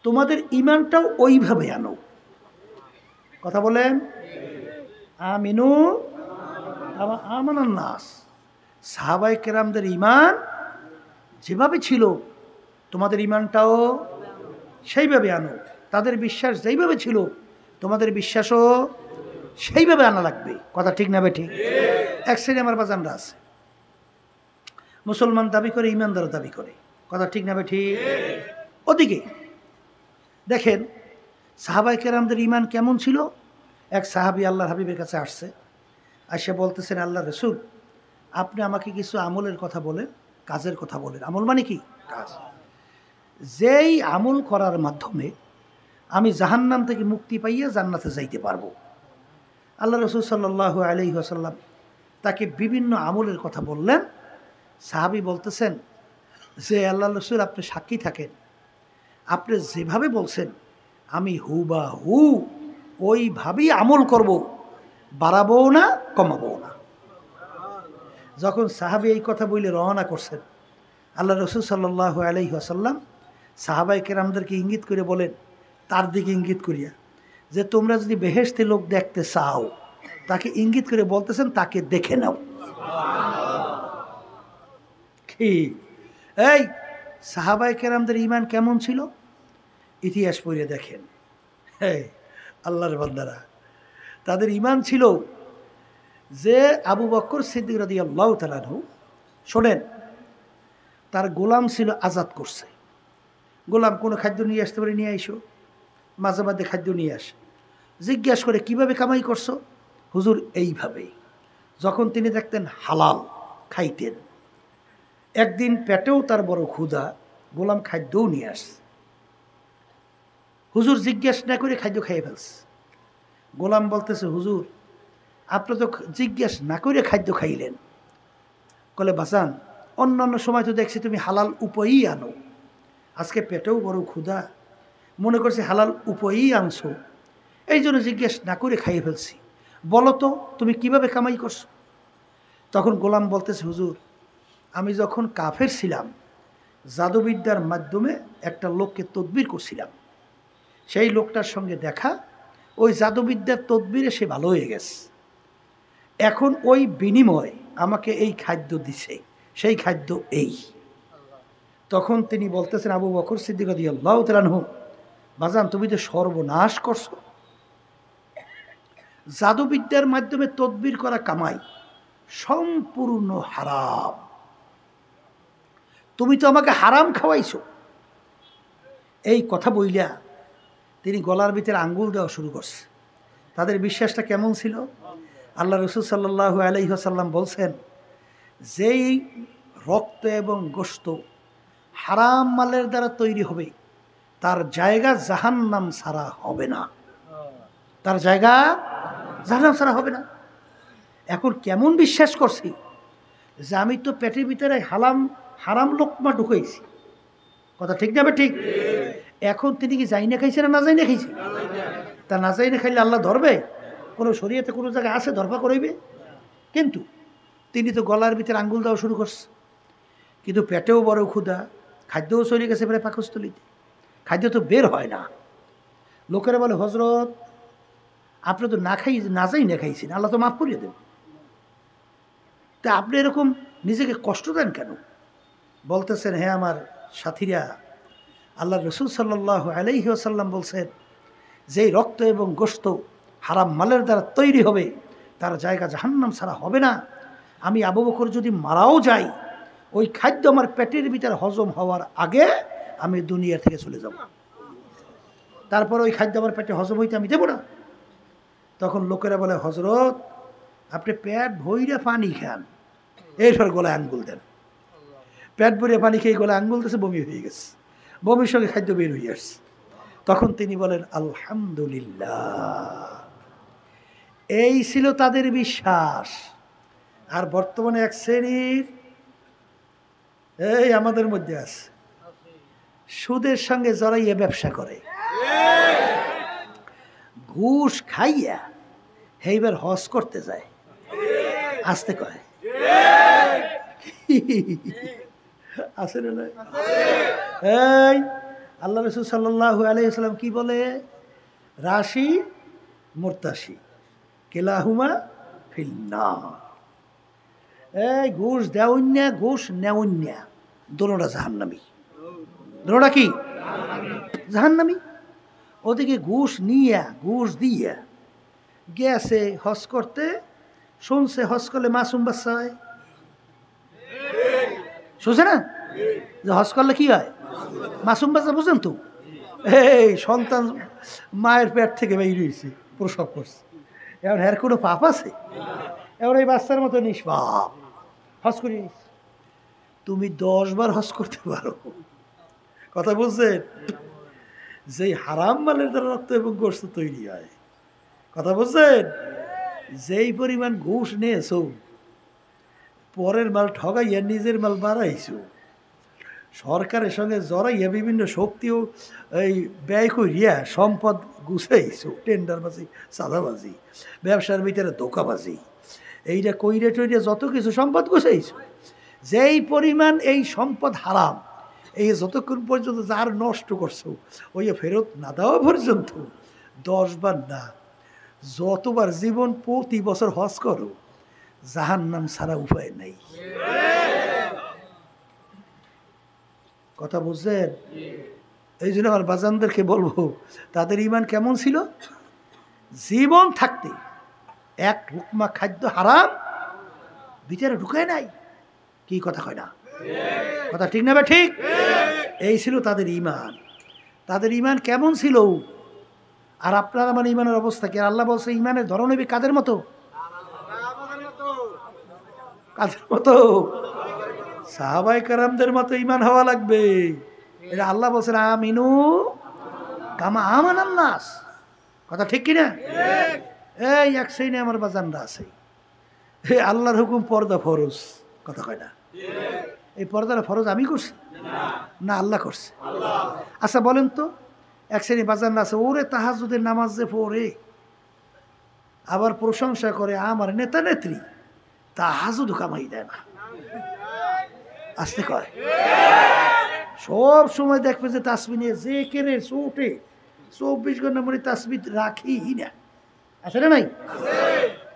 তোমাদের ঈমানটাও ওইভাবে আনো। কথা বলেন আমিনু কামা আমানান নাস। সাহাবায়ে কেরামদের ঈমান যেভাবে ছিল তোমাদের ঈমানটাও সেইভাবে আনো। তাদের বিশ্বাস যেইভাবে ছিল তোমাদের বিশ্বাসও সেইভাবে আনা লাগবে। কথা ঠিক না বেঠিক? এক শ্রেণী আমার বাজানরা আছে, মুসলমান দাবি করে, ঈমানদারও দাবি করে। কথা ঠিক না বেঠিক? ওদিকে দেখেন সাহাবায়ে কেরামদের ঈমান কেমন ছিল। এক সাহাবী আল্লাহর হাবিবের কাছে আসছে, আইসা বলতেছেন আল্লাহ রাসূল, আপনি আমাকে কিছু আমলের কথা বলেন, কাজের কথা বলেন। আমল মানে কি? কাজ। যেই আমল করার মাধ্যমে আমি জাহান্নাম থেকে মুক্তি পাইয়া জান্নাতে যাইতে পারবো। আল্লাহ রাসূল সাল্লাল্লাহু আলাইহি ওয়াসাল্লাম তাকে বিভিন্ন আমলের কথা বললেন। সাহাবী বলতেছেন যে আল্লাহ রাসূল, আপনি সাক্ষী থাকেন, আপনি যেভাবে বলছেন আমি হুবাহু ওইভাবেই আমল করব, বাড়াবো না কমাবো না। যখন সাহাবী এই কথা বলে রওনা করছেন, আল্লাহ রাসূল সাল্লাল্লাহু আলাইহি ওয়াসাল্লাম সাহাবায়ে কেরামদেরকে ইঙ্গিত করে বলেন, তার দিকে ইঙ্গিত করিয়া, যে তোমরা যদি বেহেশতে লোক দেখতে চাও, তাকে ইঙ্গিত করে বলতেছেন তাকে দেখে নাও। কি এই সাহাবায়ে কেরামদের ঈমান কেমন ছিল ইতিহাস পড়ে দেখেন। হ্যাঁ আল্লাহর বান্দারা, তাদের ঈমান ছিল যে আবু বকর সিদ্দিক রাদিয়াল্লাহু তাআলা আনহু, শোনেন, তার গোলাম ছিল, আজাদ করছে। গোলাম কোনো খাদ্য নিয়ে আসতে পারে, নিয়ে আইসো, মাঝে মাঝে খাদ্য নিয়ে আসে। জিজ্ঞাসা করে কিভাবে কামাই করছো? হুজুর এইভাবেই। যখন তিনি দেখতেন হালাল খাইতেন। একদিন পেটেও তার বড় ক্ষুধা, গোলাম খাদ্যও নিয়ে আসছে। হুজুর জিজ্ঞাসা না করে খাদ্য খাইয়ে ফেলছে। গোলাম বলতেছে হুজুর, আপনি তো জিজ্ঞাসা না করে খাদ্য খাইলেন। বলে বাসান, অন্যান্য সময় তো দেখছি তুমি হালাল উপায়ই আনো, আজকে পেটেও বড় ক্ষুধা, মনে করছি হালাল উপায়ই আনছো, এই জন্য জিজ্ঞেস না করে খাইয়ে ফেলছি, বলো তো তুমি কিভাবে কামাই করছো? তখন গোলাম বলতেছে হুজুর, আমি যখন কাফের ছিলাম, জাদুবিদ্যার মাধ্যমে একটা লোককে তদবির করছিলাম, সেই লোকটার সঙ্গে দেখা, ওই জাদুবিদ্যার তদবিরে সে ভালো হয়ে গেছে, এখন ওই বিনিময়ে আমাকে এই খাদ্য দিছে, সেই খাদ্য এই। তখন তিনি বলতেছেন আবু বকর সিদ্দিক রাদিয়াল্লাহু তাআলা আনহু, বাজান তুমি তো সর্বনাশ করছো, জাদুবিদ্যার মাধ্যমে তদবির করা কামাই সম্পূর্ণ হারাম, তুমি তো আমাকে হারাম খাওয়াইছো। এই কথা বইলা তিনি গলার ভিতরে আঙ্গুল দেওয়া শুরু করছে। তাদের বিশ্বাসটা কেমন ছিল? আল্লাহ রাসূল সাল্লাল্লাহু আলাইহি ওয়াসাল্লাম বলছেন, যেই রক্ত এবং গোশত হারাম মালের দ্বারা তৈরি হবে, তার জায়গা জাহান্নাম ছাড়া হবে না। তার জায়গা জাহান্নাম ছাড়া হবে না। এখন কেমন বিশ্বাস করছি যে আমি তো পেটের ভিতরে হারাম লোকমা ঢুকাইছি, কথা ঠিক না? ঠিক। এখন তিনি কি যাই না খাইছে না যাই না খাইছে? তা না যাই না খাইলে আল্লাহ ধরবে? কোনো শরীয়তে কোনো জায়গায় আছে ধরবা করাইবে? কিন্তু তিনি তো গলার ভিতরে আঙ্গুল দেওয়া শুরু করছে, কিন্তু পেটেও বড় ক্ষুধা, খাদ্যও চলে গেছে প্রায় পাকস্থলিতে, খাদ্য তো বের হয় না। লোকেরা বলে হজরত আপনি তো না যাই না খাইছেন, আল্লাহ তো মাফ করিয়ে দেব, তা আপনি এরকম নিজেকে কষ্ট দেন কেন? বলতেছেন, হ্যাঁ আমার সাথীরা, আল্লাহ রসুল সাল্লাল্লাহু আলাইহি ওয়াসাল্লাম বলছেন, যেই রক্ত এবং গোশত হারাম মালের দ্বারা তৈরি হবে তার জায়গা জাহান্নাম ছাড়া হবে না। আমি আবু বকর যদি মারাও যাই, ওই খাদ্য আমার পেটের ভিতরে হজম হওয়ার আগে আমি দুনিয়া থেকে চলে যাব, তারপর ওই খাদ্য আমার পেটে হজম হইতে আমি দেব না। তখন লোকেরা বলে হজরত আপনি পেট ভইরা পানি খান, এরপর গলায় আঙ্গুল দেন। পেট ভরে পানি খেয়ে গলায় আঙ্গুল দিয়েছে, বমি হয়ে গেছে, বমির সঙ্গে খাদ্য বের হয়ে আসছে। তখন তিনি বলেন আলহামদুলিল্লাহ। এই ছিল তাদের বিশ্বাস। আর বর্তমানে এক শ্রেণীর এই আমাদের মধ্যে আছে, সুদের সঙ্গে জড়াইয়া ব্যবসা করে, ঘুষ খাইয়া এইবার হজ করতে যায়, আসতে কয় আছে না? এই আল্লাহ রসুল সাল্লাল্লাহু আলাইহি ওয়াসাল্লাম কি বলে? রাশি মুরতাশি কেলাহুমা ফিন্নার। এই ঘুষ দেওয়া ঘুষ নেওয়া দোনোটা জাহান্নামী। দোনোটা কি? জাহান্নামী। ওদিকে ঘুষ দিয়া গেছে হজ করতে, শুনছে হজ করলে মাসুম বাচ্চা হয়, শুনছে না যে হজ করলে কি হয়? মাসুম বাচ্চা। বুঝলেন তো? এই সন্তান মায়ের পেট থেকে বের হয়েছে, প্রসব করছে, এবার এর কোনো পাপ আছে? এবার এই বাচ্চার মতো নিষ্পাপ হজ করি। তুমি 10 বার হজ করতে পারো, কথা বুঝছেন? যেই হারাম মালের দ্বারা রক্ত এবং গোশত তৈরি হয়, কথা বুঝছেন? যেই পরিমাণ ঘুষ নিয়েছ, পরের মাল ঠগাইয়া নিজের মাল বাড়াইছো, সরকারের সঙ্গে জড়াইয়া বিভিন্ন শক্তিও এই ব্যয় করিয়া সম্পদ গুছাইছো, টেন্ডারবাজি, চাঁদাবাজি, ব্যবসার ভিতরে ধোঁকাবাজি, এইটা কইরে টইরে যত কিছু সম্পদ গুছাইছো, যেই পরিমাণ এই সম্পদ হারাম, এই যতক্ষণ পর্যন্ত যার নষ্ট করছো ওই ফেরত না দেওয়া পর্যন্ত 10 বার না, যতবার জীবন প্রতি বছর হজ করো, জাহান্নাম ছাড়া উপায় নেই। কথা বুঝছেন? এই জন্য আমার বাজানদেরকে বলবো, তাদের ঈমান কেমন ছিল? জীবন থাকতে এক লুকমা খাদ্য হারাম ভিতরে ঢুকায় নাই। কি কথা কয় না? কথা ঠিক না? ঠিক। এই ছিল তাদের ঈমান। তাদের ঈমান কেমন ছিল? আর আপনার আমার ঈমানের অবস্থা কি? আল্লাহ বলছে ঈমানের ধরন হবে কাদের মতো? কাদের মতো? সাহাবায়ে কেরামদের মতো ঈমান হওয়া লাগবে। এটা আল্লাহ বলছেন আমিনু কামা আমানান নাস। কথা ঠিক কিনা? এই এক শ্রেণী আমার বাজানরা আছে, আল্লাহর হুকুম পর্দা ফরজ, কথা কয় না? এই পর্দাটা ফরজ আমি করছি না আল্লাহ করছে? আচ্ছা বলেন তো, এক শ্রেণী বাজানরা আছে, ওরে তাহাজ্জুদের নামাজ যে পড়ে আবার প্রশংসা করে আমার নেতা নেত্রী, তাহাজ্জুদ কামাই দেয় না, আসতে কয়। সব সময় দেখবে যে তাসবিহ নিয়ে যে কেড়ে চোটে 24 ঘন্টা মনে তাসবিহ রাখি না, আছে না নাই?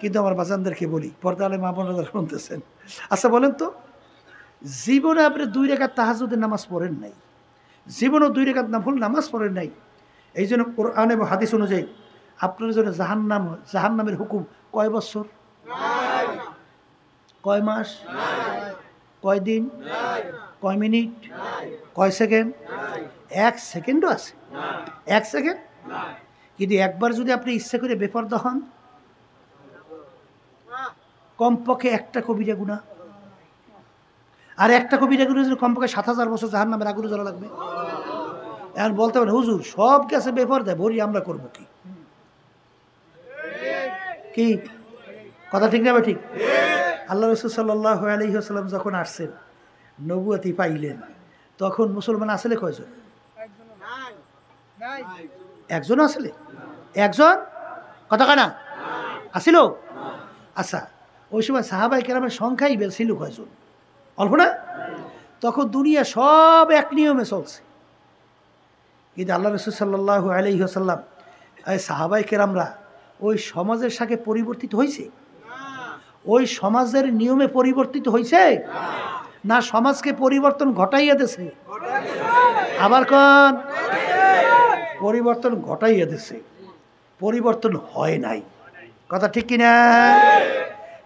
কিন্তু আমার বাজানদেরকে বলি, পর্দা আলে মা বোনেরা শুনতেছেন, আচ্ছা বলেন তো, জীবনে আপনি 2 রাকাত তাহাজ্জুদের নামাজ পড়েন নাই, জীবনেও 2 রাকাত নফল নামাজ পড়েন নাই, এই জন্য কোরআন এবং হাদিস অনুযায়ী আপনার জন্য জাহান্নামের হুকুম কয় বছর, কয় মাস, কয় দিন, কয় মিনিট, কয় সেকেন্ড? 1 সেকেন্ডও আছে? 1 সেকেন্ড? কিন্তু একবার যদি আপনি ইচ্ছা করে বেপরদা হন, কমপক্ষে একটা কবিরা গুনাহ, আর একটা কবিরা গুনাহ যদি কমপক্ষে 7000 বছর জাহান্নামের আগুনে জ্বলা লাগবে। এখন বলতে পারেন হুজুর সব গেছে বেপরদা, ভরি আমরা করবো কি? কি কথা ঠিক না বা ঠিক? আল্লাহ রাসূল সাল্লাল্লাহু আলাইহি ওয়াসাল্লাম যখন আসছেন, নবুয়তি পাইলেন, তখন মুসলমান আসলে কয়জন? একজন আসলে? একজন? কথা কয় না? আসিল? আচ্ছা, ওই সময় সাহাবায়ে কেরামের সংখ্যাই ছিল কয়জন? অল্প না? তখন দুনিয়া সব এক নিয়মে চলছে, কিন্তু আল্লাহ রাসূল সাল্লাল্লাহু আলাইহি ওয়াসাল্লাম সাহাবায়ে কেরামরা ওই সমাজের সাথে পরিবর্তিত হয়েছে? ওই সমাজের নিয়মে পরিবর্তিত হয়েছে না সমাজকে পরিবর্তন ঘটাইয়া দিয়েছে? আবার কোন পরিবর্তন ঘটাইয়া দিয়েছে, পরিবর্তন হয় নাই। কথা ঠিক কিনা?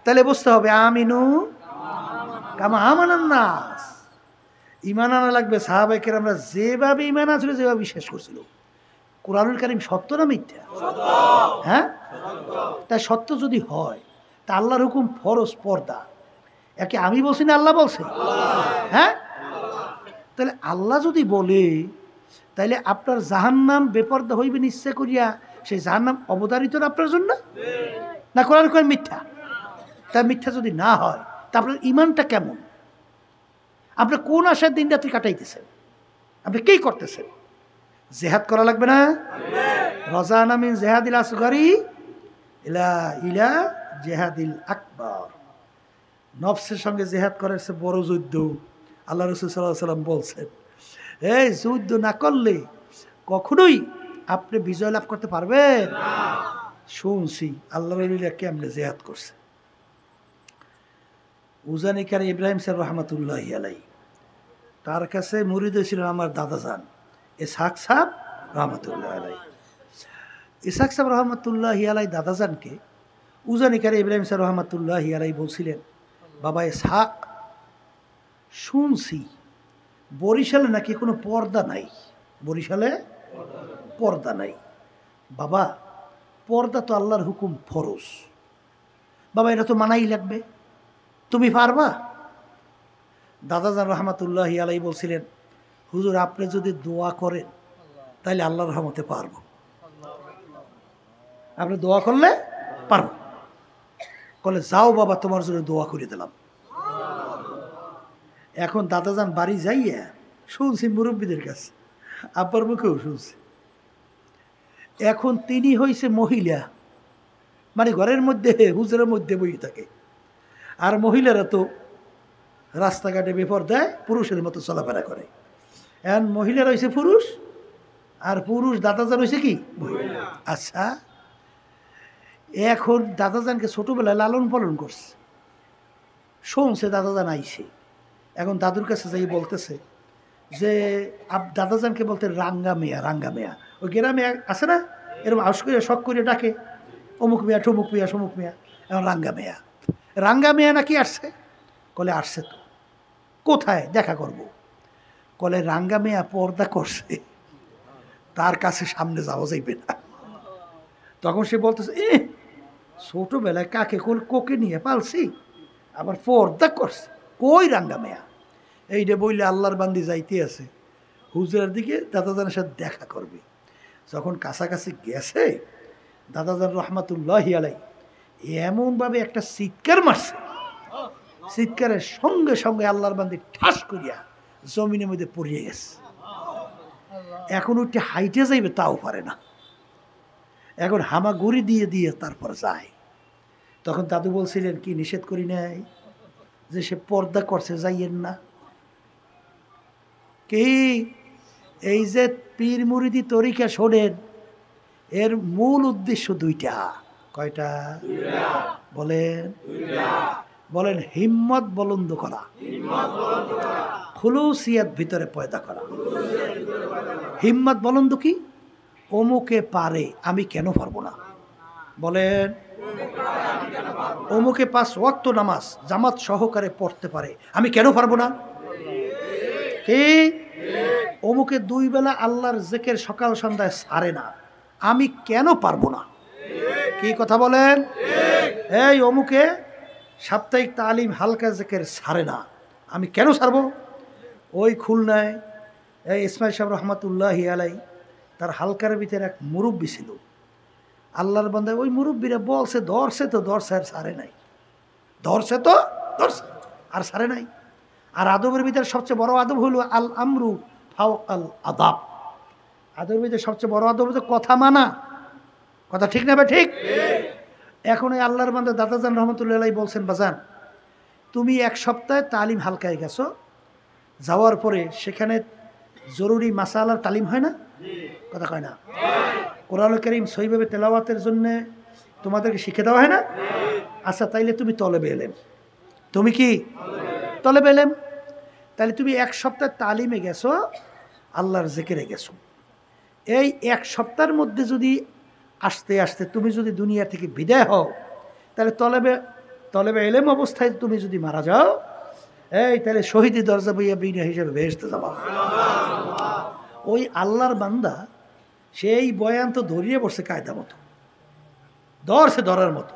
তাহলে বুঝতে হবে আমিনু কামা আমানান নাস, ঈমান আনা লাগবে সাহাবায়ে কেরামরা যেভাবে ঈমান আনছিল, যেভাবে বিশ্বাস করছিল। কোরআনুল কারীম সত্য না মিথ্যা? হ্যাঁ, তাই সত্য যদি হয় তা আল্লাহর হুকুম ফরজ পর্দা, একে আমি বলছি না আল্লাহ বলছে? হ্যাঁ, তাহলে আল্লাহ যদি বলে তাইলে আপনার জাহান্নাম বেপর্দা হইবে নিশ্চয় করিয়া, সেই জাহান্নাম অবধারিত না আপনার জন্য? না কোরআন কয় মিথ্যা? তা মিথ্যা যদি না হয় তা আপনার ইমানটা কেমন? আপনার কোন আশার দিন রাত্রি কাটাইতেছেন? আপনি কি করতেছেন? জেহাদ করা লাগবে না? রজানা মিন জেহাদিল আসগরি ইলা ইলা জেহাদিল আকবার। নফসের সঙ্গে জেহাদ করার চেয়ে বড় যুদ্ধ আল্লাহ রাসূল সাল্লাল্লাহু আলাইহি ওয়াসাল্লাম বলছেন। এই যুদ্ধ না করলে কখনোই আপনি বিজয় লাভ করতে পারবেন না। শুনছি আল্লাহর ওলিরা কেমনে জেহাদ করছে। উজানিকার ইব্রাহিম স্যার রহমাতুল্লাহি আলাইহি, তার কাছে মুরিদ ছিলেন আমার দাদাজান ইসহাক সাহেব রহমাতুল্লাহি আলাইহি। ইসহাক সাহেব রহমাতুল্লাহি আলাইহি দাদাজানকে উজানিকার ইব্রাহিম স্যার রহমাতুল্লাহি আলাইহি বলছিলেন, বাবা ইসহাক, শুনছি বরিশালে নাকি কোনো পর্দা নাই, বরিশালে পর্দা নাই। বাবা পর্দা তো আল্লাহর হুকুম ফরজ, বাবা এটা তো মানাই লাগবে, তুমি পারবা? দাদাজান রহমাতুল্লাহি আলাইহি বলছিলেন, হুজুর আপনি যদি দোয়া করেন তাহলে আল্লাহর রহমতে পারবো। আপনি দোয়া করলে পারবো। বলে যাও বাবা, তোমার জন্য দোয়া করে দিলাম। এখন দাদাজান বাড়ি যাইয়া শুনছি মুরব্বীদের কাছে, আব্বার মুখেও শুনছি, এখন তিনি হইছে মহিলা, মানে ঘরের মধ্যে হুজুরের মধ্যে বই থাকে, আর মহিলারা তো রাস্তাঘাটে বেপরদায় পুরুষের মতো চলাফেরা করে। এখন মহিলারা হয়েছে পুরুষ, আর পুরুষ দাদাজান হয়েছে কি মহিলা। আচ্ছা, এখন দাদাজানকে ছোটবেলায় লালন পালন করছে, শুনছে দাদাজান আইছে, এখন দাদুর কাছে যাই বলতেছে যে দাদাজানকে বলতে রাঙ্গা মেয়া, রাঙ্গা মেয়া। ওই গ্রামে আছে না এরকম আউস করে শখ করে ডাকে, অমুক মেয়া, ঠমুক মেয়া, সমুক মেয়া। এখন রাঙ্গা মেয়া, রাঙ্গা মেয়া নাকি আসছে? কলে আসছে তো, কোথায় দেখা করব? কলে রাঙ্গা মেয়া পর্দা করছে, তার কাছে সামনে যাওয়া যাইবে না। তখন সে বলতেছে, ছোটবেলায় কাকে কোকে নিয়ে পালছি, আবার পর্দা করছে, কই রাঙ্গা মেয়া? এইটা বললে আল্লাহর বান্দি যাইতে আছে হুজুরের দিকে, দাদাজানের সাথে দেখা করবে। যখন কাছাকাছি গেছে, দাদাজান রহমাতুল্লাহি আলাইহি এমনভাবে একটা চিৎকার মারছে, চিৎকারের সঙ্গে সঙ্গে আল্লাহর বান্দি ঠাস করিয়া জমিনের মধ্যে পড়িয়ে গেছে। এখন ওইটা হাইটে যাইবে তাও পারে না, এখন হামাগুড়ি দিয়ে দিয়ে তারপর যায়। তখন দাদু বলছিলেন, কি নিষেধ করি নাই যে সে পর্দা করছে, যাইয়েন না। কি এই যে পীর মুরিদি তরিকা শোনেন, এর মূল উদ্দেশ্য দুইটা। কয়টা? বলেন বলেন। হিম্মত বুলন্দ করা, খুলুসিয়াত ভিতরে পয়দা করা। হিম্মত বুলন্দ কি? অমুকে পারে, আমি কেন পারবো না? বলেন। অমুকে 5 ওয়াক্ত নামাজ জামাত সহকারে পড়তে পারে, আমি কেন পারবো না? কি? অমুকে 2 বেলা আল্লাহর জিকির সকাল সন্ধ্যায় ছাড়ে না, আমি কেন পারবো না? কি কথা বলেন? এই অমুকে সাপ্তাহিক তালিম হালকা জিকির ছাড়ে না, আমি কেন ছাড়বো? ওই খুলনায় এই ইসমাইল সাহেব রহমাতুল্লাহি আলাইহি, তার হালকার ভিতরে এক মুরব্বী ছিল, আল্লাহর বান্দা ওই মুরব্বীরা বলছে ধরছে আর সারে নাই, ধরছে তো ধরছে আর সারে নাই। আর আদবের ভিতরে সবচেয়ে বড় আদব হলো আল আমরু ফাওকাল আদাব। আদবের ভিতরে সবচেয়ে বড় আদব হচ্ছে কথা মানা। কথা ঠিক না? ঠিক। এখন এই আল্লাহর বান্দা দাদাজান রহমতুল্লাহ বলছেন, বাজান তুমি 1 সপ্তাহে তালিম হালকায় গেছো, যাওয়ার পরে সেখানে জরুরি মাসালার তালিম হয় না? কথা কয় না? কোরআন কারীম সহিভাবে তেলাওয়াতের জন্য তোমাদেরকে শিখে দেওয়া হয় না? আচ্ছা তাইলে তুমি তলেবে এলেম, তুমি কি তলেবে এলেম? তাহলে তুমি 1 সপ্তাহ তালিমে গেছো, আল্লাহর জিকিরে গেছো। এই 1 সপ্তাহের মধ্যে যদি আস্তে আস্তে তুমি যদি দুনিয়া থেকে বিদায় হও, তাহলে তলেবে এলেম অবস্থায় তুমি যদি মারা যাও, তাহলে শহীদি দরজা বইয়া বিনা হিসেবে বেহেশতে যাবা। ওই আল্লাহর বান্দা সেই বয়ান তো ধরিয়ে বসছে কায়দা মতো, ধরার মতো।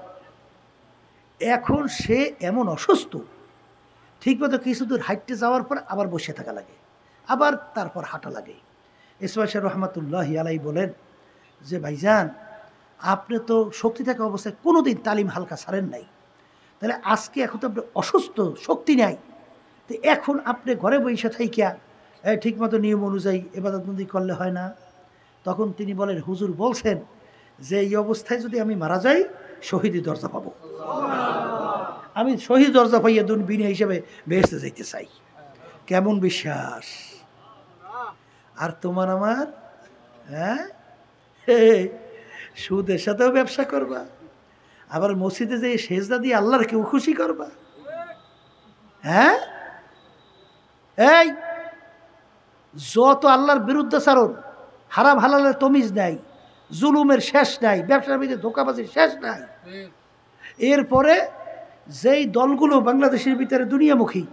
এখন সে এমন অসুস্থ, ঠিক মতো কিছু দূর হাঁটতে যাওয়ার পর আবার বসে থাকা লাগে, আবার তারপর হাঁটা লাগে। ইসমাইল শাহ রহমাতুল্লাহ আলাই বলেন যে ভাইজান আপনি তো শক্তি থাকা অবস্থায় কোনোদিন তালিম হালকা ছাড়েন নাই, তাহলে আজকে এখন তো আপনি অসুস্থ, শক্তি নাই, তো এখন আপনি ঘরে বসে থাইকা ঠিক মতো নিয়ম অনুযায়ী ইবাদতবন্দি করলে হয় না? তখন তিনি বলেন, হুজুর বলছেন যে এই অবস্থায় যদি আমি মারা যাই শহীদি দরজা পাবো, আমি শহীদ দরজা পাইয়া বিনা হিসেবে বেহেশতে যাইতে চাই। কেমন বিশ্বাস! আর তোমার আমার সুদের সাথেও ব্যবসা করবা, আবার মসজিদে যে সেজদা দিয়ে আল্লাহর কেউ খুশি করবা। এই যত আল্লাহর বিরুদ্ধাচরণ, হারাম হালালের তমিজ নাই, জুলুমের শেষ নাই, ব্যবসার ভিতরে ধোঁকাবাজির শেষ নাই। এরপরে যেই দলগুলো বাংলাদেশের ভিতরে দুনিয়ামুখী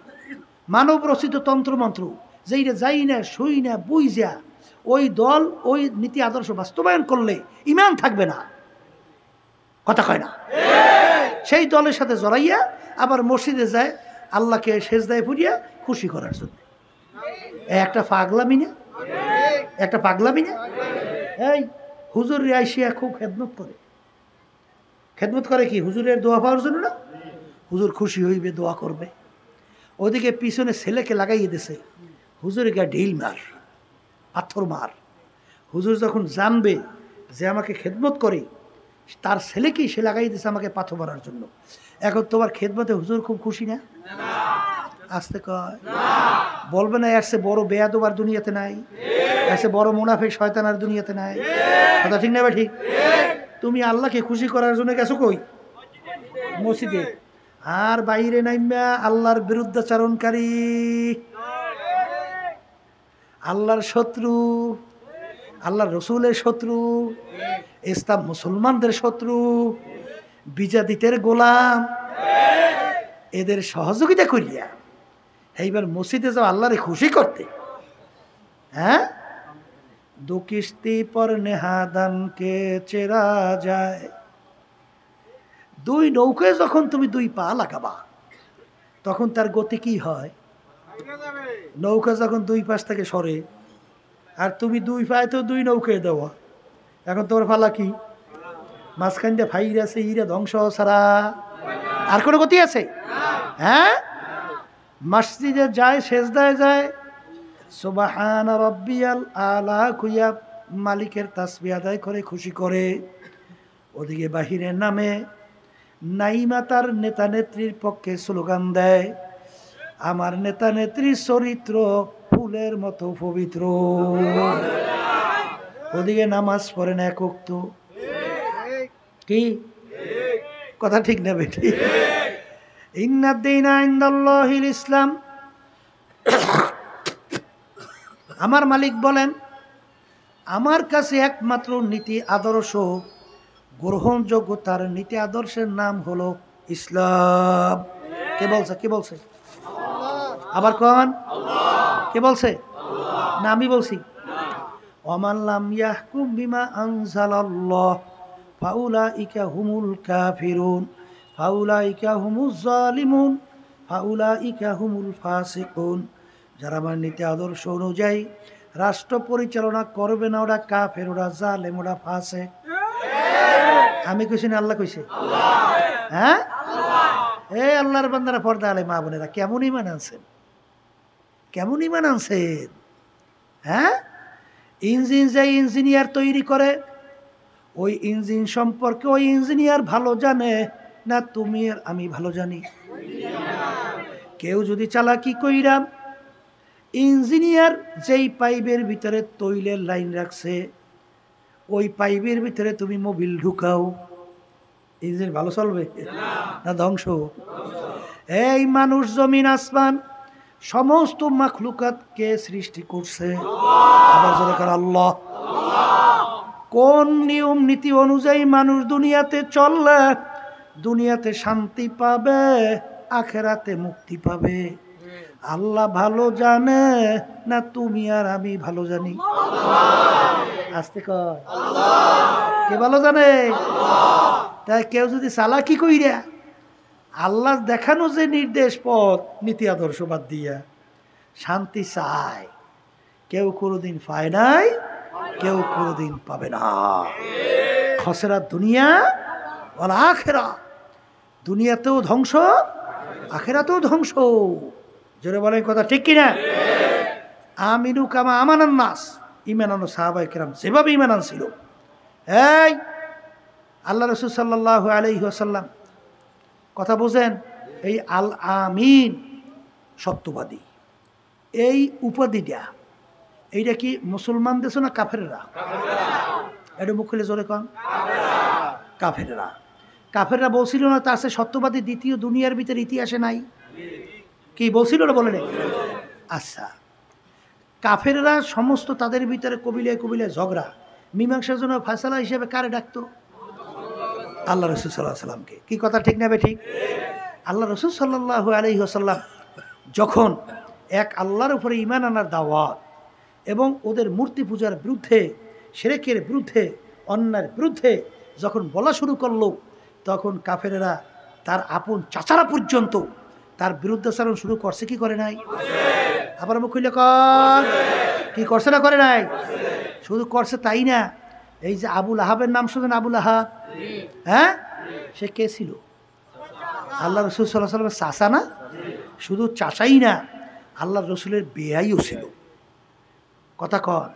মানব রচিত তন্ত্রমন্ত্র, যেইটা যাই না সই না বুঝ যা, ওই দল ওই নীতি আদর্শ বাস্তবায়ন করলে ইমান থাকবে না। কথা কয় না? সেই দলের সাথে জড়াইয়া আবার মসজিদে যায় আল্লাহকে সেজদায় পুরিয়া খুশি করার জন্য। একটা পাগলামি না? একটা পাগলামি না? এই হুজুর আইসিয়া খুব খেদমত করে কি হুজুরের দোয়া পাওয়ার জন্য না? হুজুর খুশি হইবে, দোয়া করবে। ওদিকে পিছনে ছেলেকে লাগাইয়ে দিছে, হুজুরে গা ঢিল মার, পাথর মার। হুজুর যখন জানবে যে আমাকে খেদমত করে, তার ছেলেকেই সে লাগাই দিছে আমাকে পাথর মারার জন্য। এখন তোমার খেদমতে হুজুর খুব খুশি না? আসতে কয় বলবে না এর সে বড় বেয়াদব আর দুনিয়াতে নাই, এর সে বড় মুনাফিক শয়তান আর দুনিয়াতে নাই। কথা ঠিক না? ঠিক। তুমি আল্লাহকে খুশি করার জন্য গেছো কই? মসজিদে। আর বাইরে নাইমা আল্লাহর বিরুদ্ধাচারণকারী, আল্লাহর শত্রু, আল্লাহর রসুলের শত্রু, ইসলাম মুসলমানদের শত্রু, বিজাদিতের গোলাম, এদের সহযোগিতা করিয়া এইবার মসজিদে যাও আল্লাহরে খুশি করতে। দু কিস্তি পর নেহাদানকে চেরা যায়। 2 নৌকায় যখন তুমি 2 পা লাগাবা তখন তার গতি কি হয়? নৌকা যখন 2 পাশ থেকে সরে, আর তুমি 2 পায়ে তো 2 নৌকায় দেওয়া, এখন তোমার ফালা কি? মাঝখান দিয়ে ফাইর আছে, ইরা ধ্বংস ছাড়া আর কোনো গতি আছে? মসজিদে যায়, সেজদায় যায়, সুবহান রাব্বিয়াল আলা কুইয়া মালিকের তাসবিহ আদায় করে খুশি করে। ওদিকে বাহিরের নামে নাইমা তার নেতা নেত্রীর পক্ষে স্লোগান দেয়, আমার নেতা নেত্রীর চরিত্র ফুলের মতো পবিত্র। ওদিকে নামাজ পড়ে না 1 ওয়াক্ত। কি কথা ঠিক না বেটি? ইন্নাদ দীনা ইনদাল্লাহিল ইসলাম। আমার মালিক বলেন আমার কাছে একমাত্র নীতি আদর্শ গ্রহণযোগ্য, তার নীতি আদর্শের নাম হলো ইসলাম। কে বলছে? কে বলছে? আবার কোন? কে বলছে? না আমি বলছি? ওমান লাম ইয়াহকুম বিমা আনজালাল্লাহ ফাউলাইকা হুমুল কাফিরুন ফাউলাইকা হুমুজ জালিমুন ফাউলাইকা হুমুল ফাসিকুন। যারা আমার নীতি আদর্শ অনুযায়ী রাষ্ট্র পরিচালনা করবে না, ওরা কাফের, ওরা জালেম, ওরা ফাসিক। আমি কইছি না আল্লাহ কইছে? হ্যাঁ, এই আল্লাহর বান্দারা, পর্দা আলে মা বোনেরা, কেমন ইমান আনছেন, কেমন ইমান আনছেন? হ্যাঁ, ইঞ্জিন যে ইঞ্জিনিয়ার তৈরি করে, ওই ইঞ্জিন সম্পর্কে ওই ইঞ্জিনিয়ার ভালো জানে না তুমি আর আমি ভালো জানি? কেউ যদি চালাকি কইরা ইঞ্জিনিয়ার যেই পাইপের ভিতরে তৈলের লাইন রাখছে, ওই পাইপের ভিতরে তুমি মোবিল ঢুকাও, ইঞ্জিন ভালো চলবে না ধ্বংস? এই মানুষ, জমিন, আসমান, সমস্ত মাখলুকাতকে সৃষ্টি করছে আবার জোরে করে আল্লাহ। কোন নিয়ম নীতি অনুযায়ী মানুষ দুনিয়াতে চললে দুনিয়াতে শান্তি পাবে, আখেরাতে মুক্তি পাবে, আল্লাহ ভালো জানে না তুমি আর আমি ভালো জানি? আস্তে কয়, কে ভালো জানে? তাই কেউ যদি চালাকি কইরা আল্লাহ দেখানো যে নির্দেশ, পথ, নীতি, আদর্শ বাদ দিয়া শান্তি চায়, কেউ কোনোদিন পায় নাই, কেউ কোনোদিন পাবে না। খসরা দুনিয়া ওয়াল আখিরা, দুনিয়াতেও ধ্বংস, আখিরাতেও ধ্বংস। জোরে বলেন কথা ঠিক কিনা? আমিনু কামা আমানান নাস, ঈমান আনো সাহাবায়ে কেরাম যেভাবে ঈমান আনছিল। এই আল্লাহ রাসূল সাল্লাল্লাহু আলাইহি ওয়াসাল্লাম, কথা বুঝেন, এই আল আমিন, সত্যবাদী, এই উপাধিটা, এইটা কি মুসলমান দেশ না কাফেররা? এটা মুখ খুলে জোরে কন। কাফেররা। কাফেররা বলছিল না তার সে সত্যবাদী দ্বিতীয় দুনিয়ার ভিতরে ইতিহাসে নাই? কি বলছিল না, বলে? আচ্ছা, কাফেররা সমস্ত তাদের ভিতরে কবিলে কবিলে ঝগড়া মীমাংসার জন্য ফয়সালা হিসেবে কারে ডাকতো? আল্লাহ রাসূল সাল্লাল্লাহু আলাইহি ওয়াসাল্লামকে। কি কথা ঠিক না ঠিক? আল্লাহ রাসূল সাল্লাল্লাহু আলাইহি ওয়াসাল্লাম যখন এক আল্লাহর উপরে ঈমান আনার দাওয়াত এবং ওদের মূর্তি পূজার বিরুদ্ধে, শিরকের বিরুদ্ধে, অন্যায়ের বিরুদ্ধে যখন বলা শুরু করলো, তখন কাফেরেরা তার আপন চাচারা পর্যন্ত তার বিরুদ্ধাচরণ শুরু করছে কি করে নাই? আবার মুখ খুলে কর, কি করছে না করে নাই? শুধু করছে তাই না, এই যে আবুল আহাবের নাম শুনেন, আবুল আহাব, হ্যাঁ, সে কে ছিল? আল্লাহ রসুল সাল্লাল্লাহু আলাইহি ওয়াসাল্লামের চাচা না? শুধু চাচাই না, আল্লাহ রসুলের বেয়াইও ছিল। কথা কর।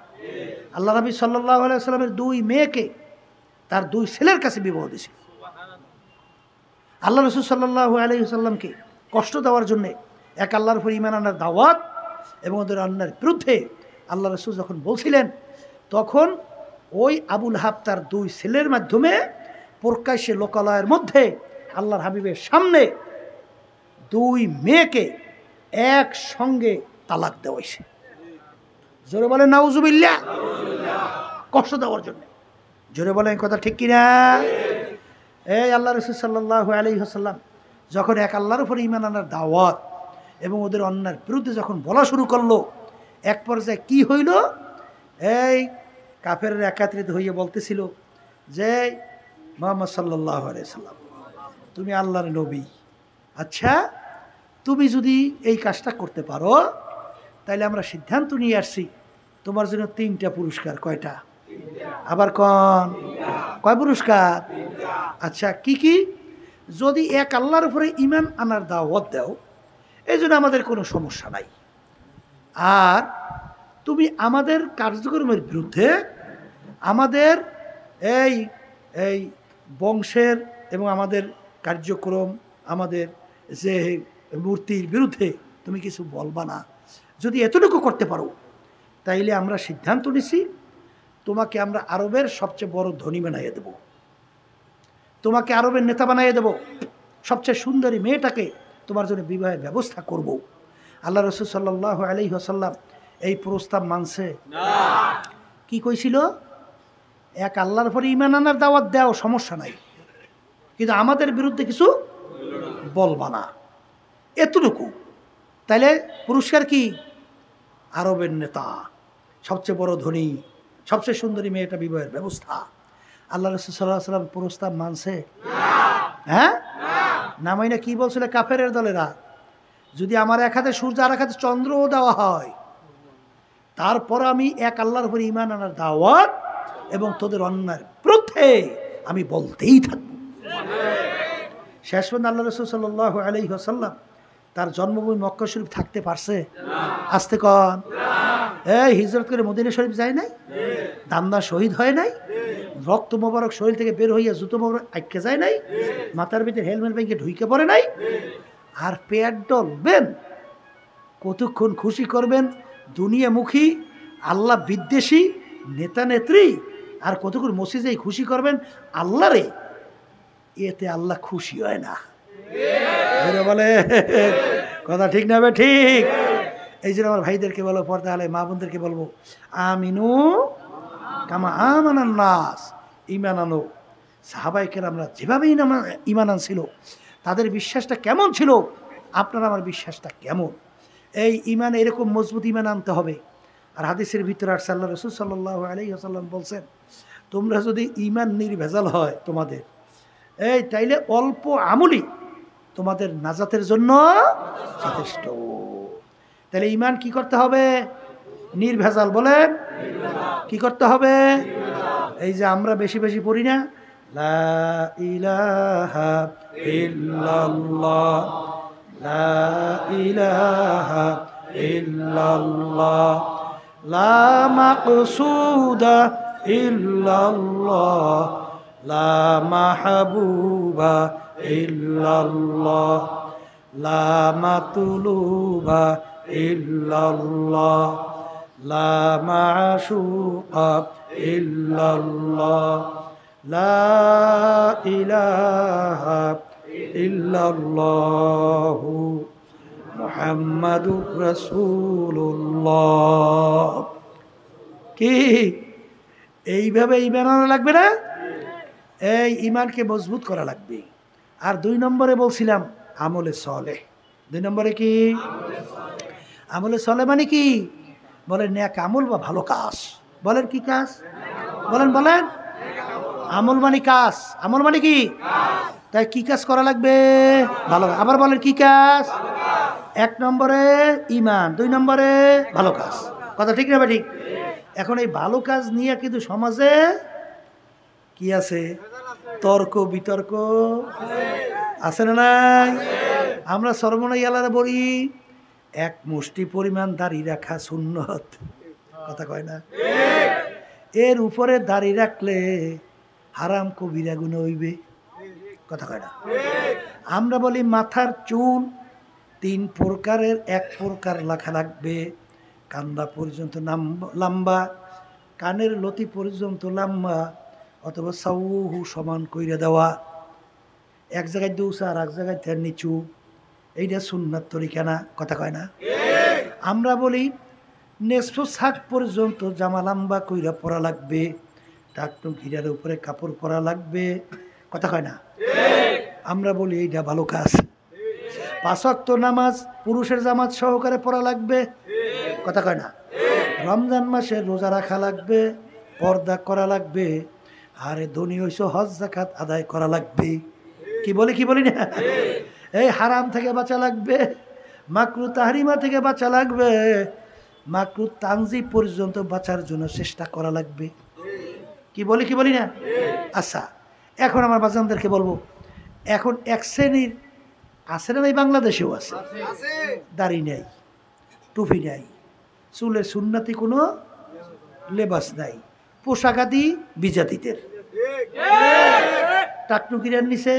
আল্লাহ নবী সাল্লাল্লাহু আলাইহি ওয়াসাল্লামের দুই মেয়েকে তার দুই ছেলের কাছে বিবাহ দিয়েছিল। আল্লাহ রসুল সাল্লাল্লাহু আলাইহি ওয়াসাল্লামকে কষ্ট দেওয়ার জন্যে এক আল্লাহর উপর ঈমান আনার দাওয়াত এবং ওদের অন্যায়ের বিরুদ্ধে আল্লাহ রসুল যখন বলছিলেন, তখন ওই আবুল আহাব তার দুই ছেলের মাধ্যমে প্রকাশ্যে লোকালয়ের মধ্যে আল্লাহর হাবিবের সামনে দুই মেয়েকে একসঙ্গে তালাক দেওয়াইছে। জোরে বলেন নাউজুবিল্লাহ। কষ্ট দেওয়ার জন্য। জোরে বলেন কথা ঠিক কিনা? এই আল্লাহ রাসূল সাল্লাল্লাহু আলাইহি ওয়াসাল্লাম যখন এক আল্লাহর উপর ঈমান আনার দাওয়াত এবং ওদের অন্যায়ের বিরুদ্ধে যখন বলা শুরু করলো, এক পর্যায়ে কি হইল, এই কাফেররা একত্রিত হইয়া বলতেছিল যে মুহাম্মদ সাল্লাল্লাহু আলাইহি ওয়াসাল্লাম, তুমি আল্লাহর নবী, আচ্ছা তুমি যদি এই কাজটা করতে পারো তাহলে আমরা সিদ্ধান্ত নিয়ে আসছি তোমার জন্য 3টা পুরস্কার। কয়টা? আবার কন, কয় পুরস্কার? আচ্ছা কি কি? যদি এক আল্লাহর উপরে ঈমান আনার দাওয়াত দাও, এই জন্য আমাদের কোনো সমস্যা নাই। আর তুমি আমাদের কার্যক্রমের বিরুদ্ধে আমাদের এই এই বংশের এবং আমাদের কার্যক্রম, আমাদের যে মূর্তির বিরুদ্ধে তুমি কিছু বলবা না। যদি এতটুকু করতে পারো তাইলে আমরা সিদ্ধান্ত নিছি তোমাকে আমরা আরবের সবচেয়ে বড় ধনী বানাইয়ে দেব, তোমাকে আরবের নেতা বানাইয়ে দেব, সবচেয়ে সুন্দরী মেয়েটাকে তোমার জন্য বিবাহের ব্যবস্থা করব। আল্লাহ রাসূল সাল্লাল্লাহু আলাইহি ওয়াসাল্লাম এই প্রস্তাব মানছে না। কি কইছিল? এক আল্লাহর উপরে ঈমান আনার দাওয়াত দাও, সমস্যা নাই, কিন্তু আমাদের বিরুদ্ধে কিছু বলবা না, এতটুকু। তাইলে পুরস্কার কি? আরবের নেতা, সবচেয়ে বড় ধনী, সবচেয়ে সুন্দরী মেয়েটা বিবাহের ব্যবস্থা। আল্লাহ রাসূল সাল্লাল্লাহু আলাইহি ওয়াসাল্লাম প্রস্তাব মানছে? হ্যাঁ না মাইনা কি বলছিল কাফেরের দলেরা? যদি আমার এক হাতে সূর্য আর এক হাতে চন্দ্রও দেওয়া হয়, তারপর আমি এক আল্লাহর উপর ঈমান আনার দাওয়াত এবং তোদের অন্যায়ের বিরুদ্ধে আমি বলতেই থাকব। শেষ পর্যন্ত আল্লাহ রাসূল সাল্লাল্লাহু আলাইহি ওয়াসাল্লাম তার জন্মভূমি মক্কা শরীফ থাকতে পারছে? আসতে কন, এই হিজরত করে মদিনা শরীফ যায় নাই? দান্দা শহীদ হয় নাই? রক্ত মোবারক শরীর থেকে বের হইয়া জুতো মোবারক আটকে যায় নাই? মাথার ভিতরে হেলমেট ব্যাংকে ঢুইকে পড়ে নাই? আর পেট ডলবেন, কতক্ষণ খুশি করবেন দুনিয়ামুখী আল্লাহ বিদ্বেষী নেতা নেত্রী, আর কতক্ষণ মসজিদেই খুশি করবেন আল্লাহরে। এতে আল্লাহ খুশি হয় না। বলে কথা ঠিক না? ঠিক। এই জন্য আমার ভাইদেরকে বলবো, পর্দা আলে মা বোনদেরকে বলবো, আমিনু কামা আমানান নাস, ঈমান আনো। সাহাবায়ে কেরামরা যেভাবে ঈমান আনছিল, তাদের বিশ্বাসটা কেমন ছিল, আপনার আমার বিশ্বাসটা কেমন? এই ঈমান এরকম মজবুত ঈমান আনতে হবে। আর হাদিসের ভিতরে আর আল্লাহ রাসূল সাল্লাল্লাহু আলাইহি ওয়াসাল্লাম বলছেন, তোমরা যদি ঈমান নির্ভেজাল হয় তোমাদের, এই তাইলে অল্প আমলি তোমাদের নাজাতের জন্য যথেষ্ট। তাহলে ঈমান কি করতে হবে? নির্ভেজাল। বলেন কি করতে হবে? এই যে আমরা বেশি বেশি পড়ি না, লা ইলাহা ইল্লাল্লাহ, লা ইলাহা ইল্লাল্লাহ, লা মাকসুদা ইল্লাল্লাহ, লা মাহবুবা ইল্লাল্লাহ, লা মাতলুবা ইল্লাল্লাহ, লা মাশুকা ইল্লাল্লাহ, লা ইলাহা ইল্লাল্লাহু মুহাম্মাদুর রাসূলুল্লাহ। কি এইভাবে ঈমান আনা লাগবে না? এই ঈমানকে মজবুত করা লাগবে। আর 2 নম্বরে বলছিলাম আমলে সলেহ। 2 নম্বরে কি? আমলে সলেহ মানে কি? বলেন নেক আমল বা ভালো কাজ। বলেন কি কাজ? বলেন বলেন। আমল মানে কাজ। আমল মানে কি? তাই কি কাজ করা লাগবে? ভালো। আবার বলেন কি কাজ? 1 নম্বরে ঈমান, 2 নম্বরে ভালো কাজ। কথা ঠিক না? ঠিক। এখন এই ভালো কাজ নিয়ে কিন্তু সমাজে কি আছে? তর্ক বিতর্ক আছে না নাই? আমরা সর্বনয় আলাদা বলি, এক মুষ্টি পরিমাণ দাড়ি রাখা সুন্নত। কথা কয় না? এর উপরে দাড়ি রাখলে হারাম কবিরা গুনাহ হইবে। কথা কয় না? আমরা বলি মাথার চুল 3 প্রকারের, 1 প্রকার রাখা লাগবে। কান্দা পর্যন্ত লম্বা, কানের লতি পর্যন্ত লম্বা, অথবা সাউহু সমান কইরা দেওয়া। এক জায়গায় দৌসা আর এক জায়গায় তের নিচু, এইটা সুন্নাত তরিকা না? কথা কয় না? আমরা বলি নেসফ সাক পর্যন্ত জামা লম্বা কইরা পরা লাগবে, টাকটু ঘিরার উপরে কাপড় পরা লাগবে। কথা কয় না? আমরা বলি এইটা ভালো কাজ। 5 ওয়াক্ত নামাজ পুরুষের জামাত সহকারে পড়া লাগবে। কথা কয় না? রমজান মাসে রোজা রাখা লাগবে, পর্দা করা লাগবে। আরে ধনী হইছ, হজ যাকাত আদায় করা লাগবে। কি বলি কি বলি না? এই হারাম থেকে বাঁচা লাগবে, মাকরু তাহরিমা থেকে বাঁচা লাগবে, মাকরু তানজি পর্যন্ত বাঁচার জন্য চেষ্টা করা লাগবে। কি বলি কি বলি না? আচ্ছা, এখন আমার বাজানদেরকে বলবো, এখন এক শ্রেণীর আছে না? এই বাংলাদেশেও আছে, দাড়ি নেই, টুপি নাই, চুলের সুন্নতি কোনো লেবাস নাই, পোশাক আদি বিজাতিদের, টাকটুকিরার নিচে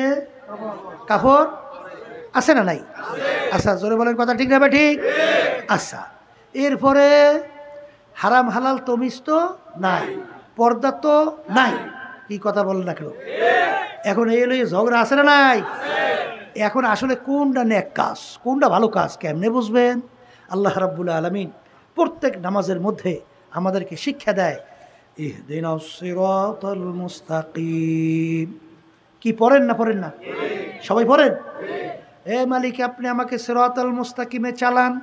কাপড় আছে না নাই? আচ্ছা জোরে বলেন কথা ঠিক না? ঠিক। আচ্ছা, এরপরে হারাম হালাল তমিজ তো নাই, পর্দা তো নাই। কি কথা বলেন না কেন? এখন এই লইয়ে ঝগড়া আছে না নাই? এখন আসলে কোনটা নেক কাজ, কোনটা ভালো কাজ কেমনে বুঝবেন? আল্লাহ রাব্বুল আলামিন প্রত্যেক নামাজের মধ্যে আমাদেরকে শিক্ষা দেয়, ইহদিনাস সিরাতাল মুস্তাকিম। কি পড়েন না? পড়েন না? সবাই পড়েন। এ মালিক, আপনি আমাকে সিরাতাল মুস্তাকিমে চালান।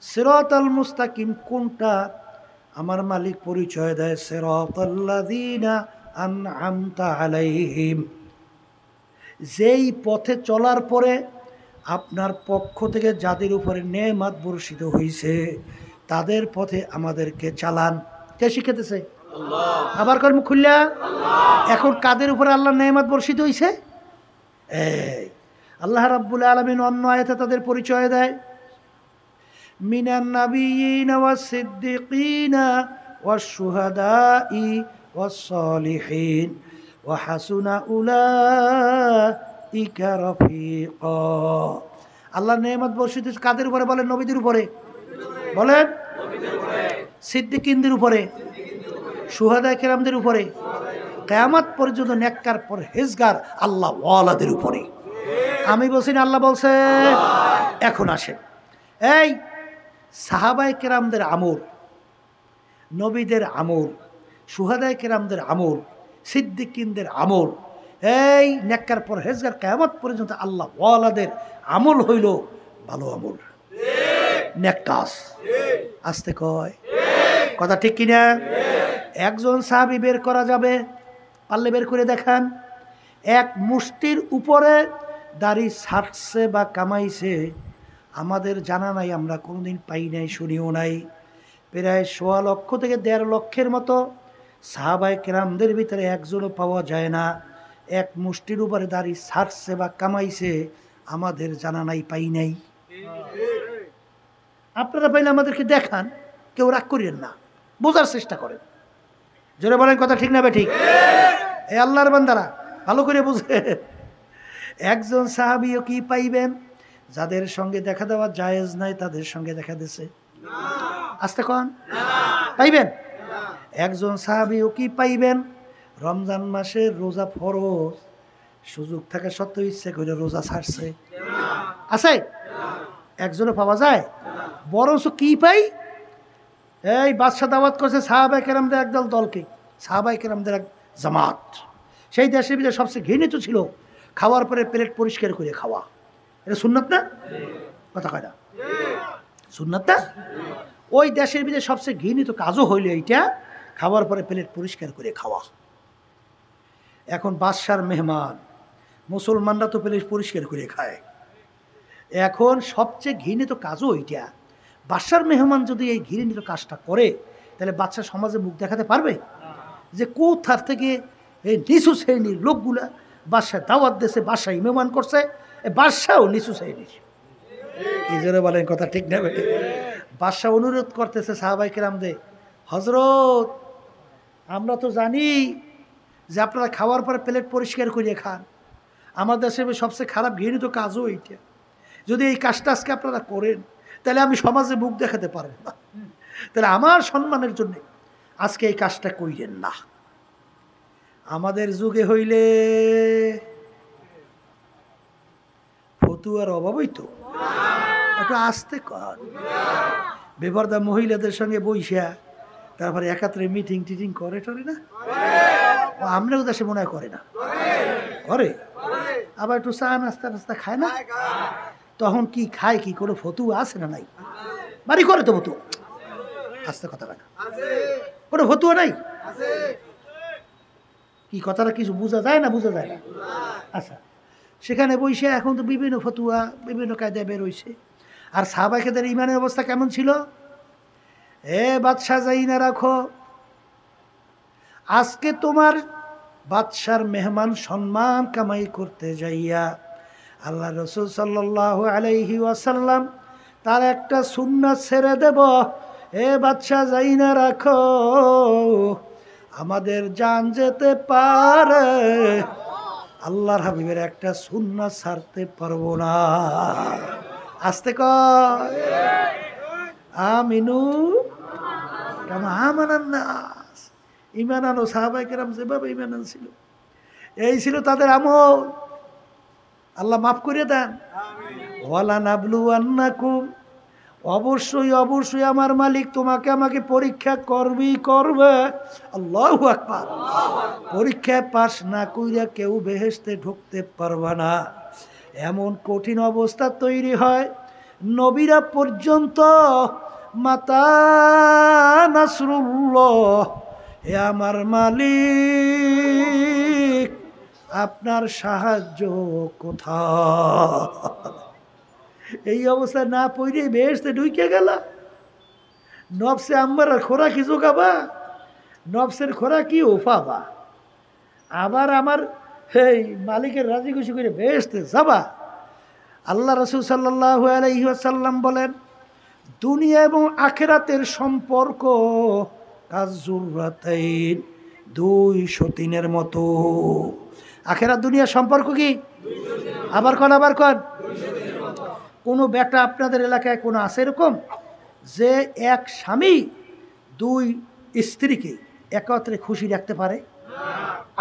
সিরাতাল মুস্তাকিম কোনটা? আমার মালিক পরিচয় দেয়, সিরাতাল্লাযীনা আনআমতা আলাইহিম। যেই পথে চলার পরে আপনার পক্ষ থেকে যাদের উপরে নেয়ামত বর্ষিত হয়েছে, তাদের পথে আমাদেরকে চালান। কে শিখাতেছে? আবার কর্ম খুললা। এখন কাদের উপরে আল্লাহর নেয়ামত বর্ষিত হইছে? এই আল্লাহ রাব্বুল আলামিন অন্য আয়াতে তাদের পরিচয় দেয়, মিনান নাবিয়িনা ওয়াস সিদ্দিকিনা ওয়াস শুহাদাই ওয়াস সালিহিন ওয়া হাসুনা উলাইকা রাফিকা। আল্লাহর নেয়ামত বর্ষিত কাদের উপরে বলেন? নবীদের উপরে বলেন, সিদ্দিকিনদের উপরে, শুহাদা কেরামদের উপরে, কিয়ামত পর্যন্ত নেককার পরহেজগার আল্লাহ ওয়ালাদের উপরে। আমি বলছি না, আল্লাহ বলছে। এখন আসেন, এই সাহাবায়ে কেরামদের আমল, নবীদের আমল, শুহাদায়ে কেরামদের আমল, সিদ্দিকিনদের আমল, এই নেককার পরহেজগার কিয়ামত পর্যন্ত আল্লাহ ওয়ালাদের আমল হইল ভালো আমল, নেক কাজ। আসতে কয় কথা ঠিক কিনা? একজন সাহাবী বের করা যাবে, পারলে বের করে দেখান। এক মুষ্টির উপরে দাড়ি ছাড়ছে বা কামাইছে, আমাদের জানা নাই, আমরা কোনোদিন পাই নাই, শুনিও নাই। প্রায় ১.৫ লক্ষ থেকে ১.৫ লক্ষের মতো সাহাবায়ে কেরামদের ভিতরে একজনও পাওয়া যায় না এক মুষ্টির উপরে দাড়ি ছাড়ছে বা কামাইছে, আমাদের জানা নাই, পাই নাই। আপনারা পাইলে আমাদেরকে দেখান, কেউ রাগ করিয়েন না, বোঝার চেষ্টা করেন। জোরে বলেন কথা ঠিক না বে ঠিক? এই আল্লাহর বান্দারা ভালো করে বুঝে, একজন সাহাবীও কি পাইবেন যাদের সঙ্গে দেখা দেওয়া জায়েজ নাই তাদের সঙ্গে দেখা দিছে? আস্তে কন, পাইবেন? একজন সাহাবীও কি পাইবেন রমজান মাসে রোজা ফরজ, সুযোগ থাকা সত্ত্বেও ইচ্ছে করে রোজা ছাড়ছে? আছে? একজনও পাওয়া যায়? বরঞ্চ কি পাই, এই বাদশা দাওয়াত করছে সাহাবায়ে কেরামদের একদল দলকে, সাহাবায়ে কেরামদের এক জামাত। সেই দেশের ভিতরে সবচেয়ে ঘৃণিত ছিল খাওয়ার পরে প্লেট পরিষ্কার করে খাওয়া। এটা সুন্নাত না? কথা কয় না? সুন্নাত না? ওই দেশের ভিতরে সবচেয়ে ঘৃণিত কাজও হইল এইটা, খাওয়ার পরে প্লেট পরিষ্কার করে খাওয়া। এখন বাদশার মেহমান, মুসলমানরা তো প্লেট পরিষ্কার করে খায়। এখন সবচেয়ে ঘৃণিত কাজও এইটা। বাদশার মেহমান যদি এই ঘৃণিত কাজটা করে, তাহলে বাদশা সমাজে মুখ দেখাতে পারবে? যে কোথার থেকে এই নিচু শ্রেণীর লোকগুলা বাদশাহ দাওয়াত দেশে, বাদশাহী মেহমান করছে, বাদশাও নিচু শ্রেণীর। এই জন্য বলেন কথা ঠিক না? বাদশাহ অনুরোধ করতেছে সাহাবায়ে কেরামদের, হজরত আমরা তো জানি যে আপনারা খাওয়ার পরে প্লেট পরিষ্কার করে খান, আমার দেশে সবচেয়ে খারাপ ঘৃণিত কাজও এইটা। যদি এই কাজটা আজকে আপনারা করেন, তাহলে আমি সমাজে মুখ দেখাতে পারব না, তাহলে আমার সম্মানের জন্য আজকে এই কাজটা কইরেন না। আমাদের যুগে হইলে ফতুয়ার অভাবই তো, একটু আসতে কর। বেপরদা মহিলাদের সঙ্গে বইসা তারপরে একাত্রে মিটিং টিটিং করে টরে না? আমরাও দেশে মনে হয় করে না, করে। আবার একটু চা নাস্তা নাস্তা খায় না? তখন কি খায়, কি কোনো ফতুয়া আছে না নাই? বাড়ি করে তো ফতুয়া, আসতে কথা কয় না, কোনো ফতুয়া নাই। কি কথাটা কিছু বোঝা যায় না? বোঝা যায় না? আচ্ছা, সেখানে বইসে এখন তো বিভিন্ন ফতুয়া, বিভিন্ন কায়দায় বের হইছে। আর সাহাবায়েদের ইমানের অবস্থা কেমন ছিল? এ বাদশা যাই না রাখো, আজকে তোমার বাদশার মেহমান সম্মান কামাই করতে যাইয়া আল্লাহ রাসূল সাল্লাল্লাহু আলাইহি ওয়াসাল্লাম তার একটা সুন্নাত ছেড়ে দেব। এ বাদশা যাই না রাখো, আমাদের জান যেতে পারে, আল্লাহর হাবিবের একটা সুন্নাত ছাড়তে পারবো না। আস্তে কয় আমিনু কামা আমানান নাস। ঈমান আনো, সাহাবায়ে কেরাম যেভাবে ঈমান আনছিল, এই ছিল তাদের আমল। আল্লাহ মাফ করে দেন। ওয়ালা নাবলুয়ান্নাকুম, অবশ্যই অবশ্যই আমার মালিক তোমাকে আমাকে পরীক্ষা করবে। আল্লাহু আকবার। পরীক্ষায় পাস না কইরা কেউ বেহেশতে ঢুকতে পারবে না, এমন কঠিন অবস্থা তৈরি হয় নবীরা পর্যন্ত মাতা নাসরুল্লাহ, হে আমার মালিক আপনার সাহায্য কোথায়? এই অবস্থা না পড়ে বেহেশতে ঢুকে গেল, নফসে আম্মারা খোরাকি জোগাবা, নফসের খোরা কি ওফাবা, আবার আমার এই মালিকের রাজি খুশি করে বেহেশতে যাবা। আল্লাহ রাসূল সাল্লাল্লাহু আলাইহি ওয়াসাল্লাম বলেন, দুনিয়া এবং আখিরাতের সম্পর্ক কাযুররাতাইন, দুই সতীনের মতো। আখিরাত দুনিয়ার সম্পর্ক কি? আবার কোন কোনো বেটা আপনাদের এলাকায় কোনো আছে এরকম যে এক স্বামী দুই স্ত্রীকে একত্রে খুশি রাখতে পারে?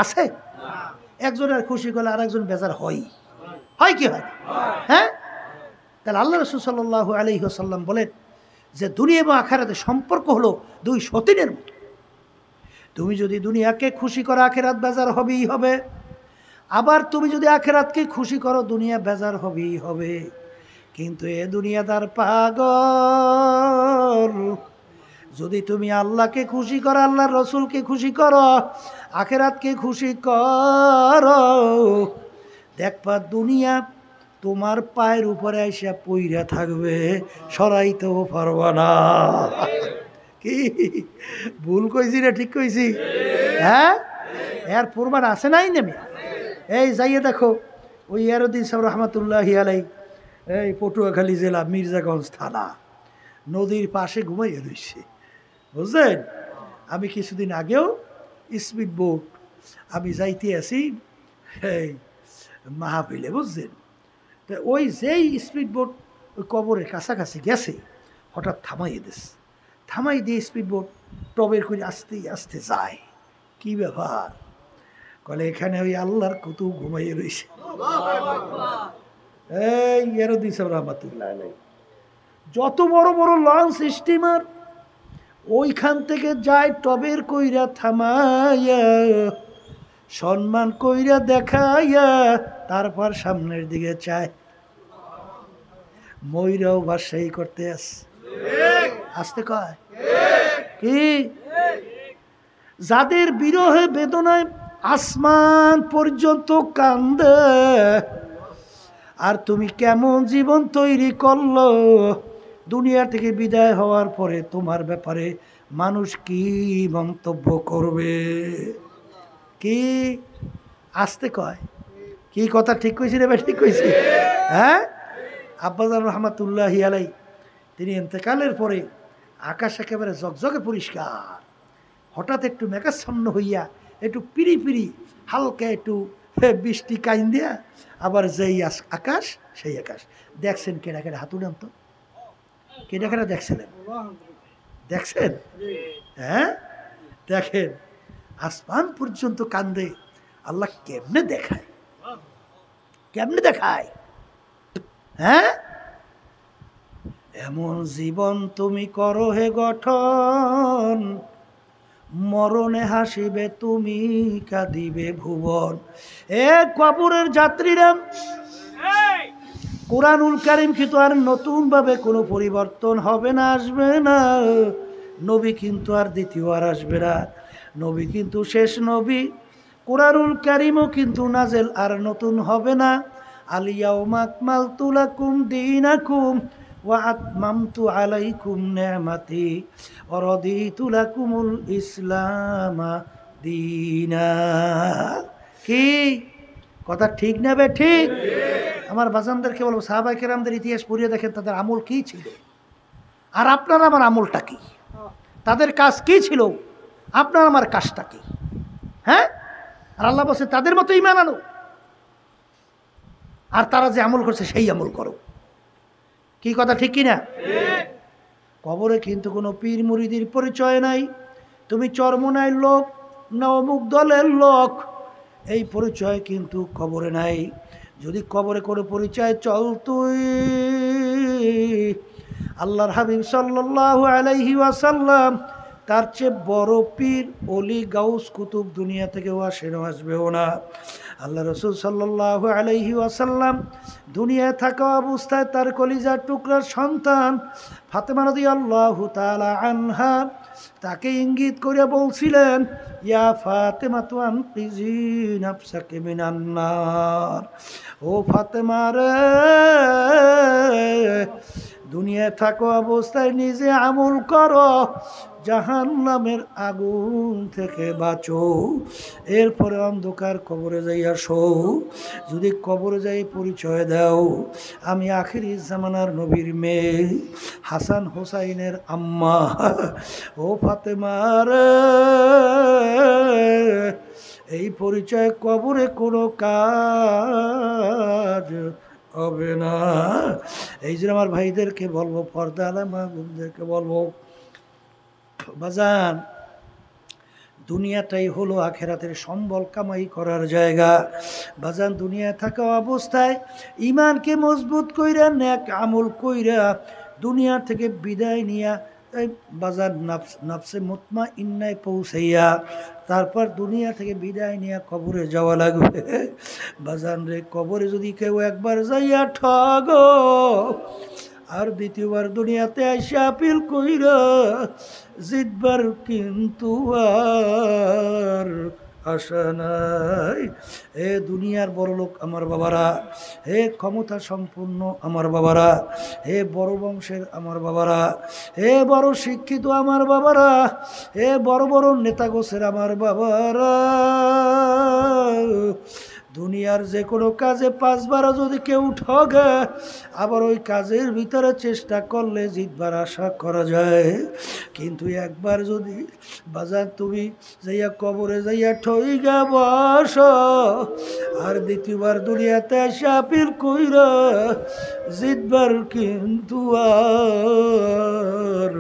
আছে? একজনের খুশি করলে আর একজন বেজার হয় কি হয়? হ্যাঁ, তাহলে আল্লাহ রাসূল সাল্লাল্লাহু আলাইহি ওয়াসাল্লাম বলেন যে দুনিয়া এবং আখিরাতের সম্পর্ক হলো দুই সতীনের মতো। তুমি যদি দুনিয়াকে খুশি করো আখিরাত বেজার হবেই হবে, আবার তুমি যদি আখিরাতকে খুশি করো দুনিয়া বেজার হবেই হবে। কিন্তু এ দুনিয়াদার পাগল, যদি তুমি আল্লাহকে খুশি করো, আল্লাহর রসুলকে খুশি করো, আখিরাতকে খুশি করো, দেখবা দুনিয়া তোমার পায়ের উপরে এসে পইরা থাকবে, সরাইতেও পারবা না। কি ভুল কইছি না ঠিক কইছি? হ্যাঁ, এর প্রমাণ আছে নাই নেমে? এই যাইয়ে দেখো ওই ইয়ারউদ্দিন সাহেব রহমাতুল্লাহি আলাই, এই পটুয়াখালী জেলা মির্জাগঞ্জ থানা, নদীর পাশে ঘুমাইয়ে রয়েছে, বুঝলেন? আমি কিছুদিন আগেও স্পিড বোট আমি যাইতে আছি এই মাহফিলে, বুঝলেন? তো ওই যেই স্পিড বোট ওই কবরের কাছাকাছি গেছে, হঠাৎ থামাইয়ে দিস, থামাই দিয়ে স্পিড বোট টবের করে আস্তে আস্তে যায়। কি ব্যাপার? বলে এখানে ওই আল্লাহর কুতুব ঘুমাইয়ে রয়েছে। এই ইয়ারউদ্দিন সাহেব রহমাতুল্লাহ আলাইহি, যত বড় বড় লঞ্চ স্টিমার ওইখান থেকে যায় টবের কইরা থামাইয়া, সম্মান কইরা দেখাইয়া, তারপর সামনের দিকে চায়। ময়রাও বাসাই করতে আসতে কয় কি? যাদের বিরহে বেদনায় আসমান পর্যন্ত কান্দে, আর তুমি কেমন জীবন তৈরি করলো? দুনিয়া থেকে বিদায় হওয়ার পরে তোমার ব্যাপারে মানুষ কি মন্তব্য করবে? কি আসতে কয়? কি কথা ঠিক কইছি রে? ঠিক কইছি? হ্যাঁ, আব্বাজান রহমাতুল্লাহি আলাই তিনি ইন্তেকালের পরে আকাশ একেবারে ঝকঝকে পরিষ্কার, হঠাৎ একটু মেঘাচ্ছন্ন হইয়া একটু পিরি পিরি হালকা একটু বৃষ্টি কাইন দিয়া, আবার যেই আকাশ সেই আকাশ। দেখছেন কেনা কেনা হাত উড়ান তো, কেনা কেনা দেখছিলেন? দেখছেন? হ্যাঁ, দেখেন আসমান পর্যন্ত কান্দে। আল্লাহ কেমনে দেখায়, কেমনে দেখায়? হ্যাঁ, এমন জীবন তুমি করো হে গঠন, মরণে হাসিবে তুমি, কাঁদিবে ভুবন। এ কবরের যাত্রীরা, কোরআনুল কারীম কিন্তু আর নতুন ভাবে কোনো পরিবর্তন হবে না, আসবে না। নবী কিন্তু আর দ্বিতীয় আর আসবে না, নবী কিন্তু শেষ নবী। কোরআনুল কারীমও কিন্তু নাজেল আর নতুন হবে না। আল ইয়াউমা আকমালতু লাকুম দীনাকুম ওয়া আতমামতু আলাইকুম নি'মাতি ওয়া রাদিতু লাকুমুল ইসলামা দীনা। কি কথা ঠিক না বে ঠিক? আমার বাজানদেরকে বলবো সাহাবায়ে কেরামদের ইতিহাস পড়িয়ে দেখেন তাদের আমল কি ছিল, আর আপনার আমার আমলটা কি? তাদের কাজ কি ছিল, আপনার আমার কাজটা কি? হ্যাঁ, আর আল্লাহ বলছে তাদের মতো ঈমান আনো, আর তারা যে আমল করছে সেই আমল করো। কি কথা ঠিক কিনা? কবরে কিন্তু কোনো পীর মুরিদির পরিচয় নাই। তুমি চরমনাইয়ের লোক না অমুক দলের লোক, এই পরিচয় কিন্তু কবরে নাই। যদি কবরে কোনো পরিচয় চলতই, আল্লাহর হাবিব সাল্লাল্লাহু আলাইহি ওয়াসাল্লাম তার চেয়ে বড় পীর অলি গাউস কুতুব দুনিয়া থেকেও আসবেও না। আল্লাহ রসুল সাল্লাল্লাহু আলাইহি ওয়াসাল্লাম দুনিয়ায় থাকা অবস্থায় তার কলিজার টুকরার সন্তান ফাতেমা রাদিয়াল্লাহু তাআলা আনহা তাকে ইঙ্গিত করে বলছিলেন, ইয়া ফাতেমা তু আনকিজি নাফসাকে মিনান নার। ও ফাতেমা রে, দুনিয়া দুনিয়ায় থাকো অবস্থায় নিজে আমল করো, জাহান্নামের আগুন থেকে বাঁচো। এরপরে অন্ধকার কবরে যাইয়া শো। যদি কবরে যাই পরিচয় দাও আমি আখিরি জামানার নবীর মেয়ে, হাসান হোসাইনের আম্মা, ও ফাতেমার, এই পরিচয় কবরে কোনো কাজ হবে না। এই যে আমার ভাইদেরকে বলবো, পর্দা আলা মা বোনদেরকে বলবো, বাজান দুনিয়াটাই হলো আখেরাতের সম্বল কামাই করার জায়গা। বাজান দুনিয়ায় থাকা অবস্থায় ইমানকে মজবুত কইরা নেক আমল কইরা দুনিয়া থেকে বিদায় নিয়া বাজার নাফসে মুতমাইন্নায় পৌঁছাইয়া তারপর দুনিয়া থেকে বিদায় নিয়ে কবরে যাওয়া লাগবে। বাজান রে, কবরে যদি কেউ একবার যাইয়া ঠগ আর দ্বিতীয়বার দুনিয়াতে আইসা আপিল কইরা জিতবার কিন্তু আর আশা নাই। হে দুনিয়ার বড় লোক আমার বাবারা, হে ক্ষমতা সম্পন্ন আমার বাবারা, হে বড় বংশের আমার বাবারা, হে বড় শিক্ষিত আমার বাবারা, হে বড় বড় নেতা গোছের আমার বাবারা, দুনিয়ার যে কোনো কাজে 5 বার যদি কেউ ঠগে আবার ওই কাজের ভিতরে চেষ্টা করলে জিতবার আশা করা যায়। কিন্তু একবার যদি বাজার তুমি যাইয়া কবরে যাইয়া ঠইগা বস আর দ্বিতীয়বার দুনিয়াতে এসে আপিল কইরা জিতবার কিন্তু আর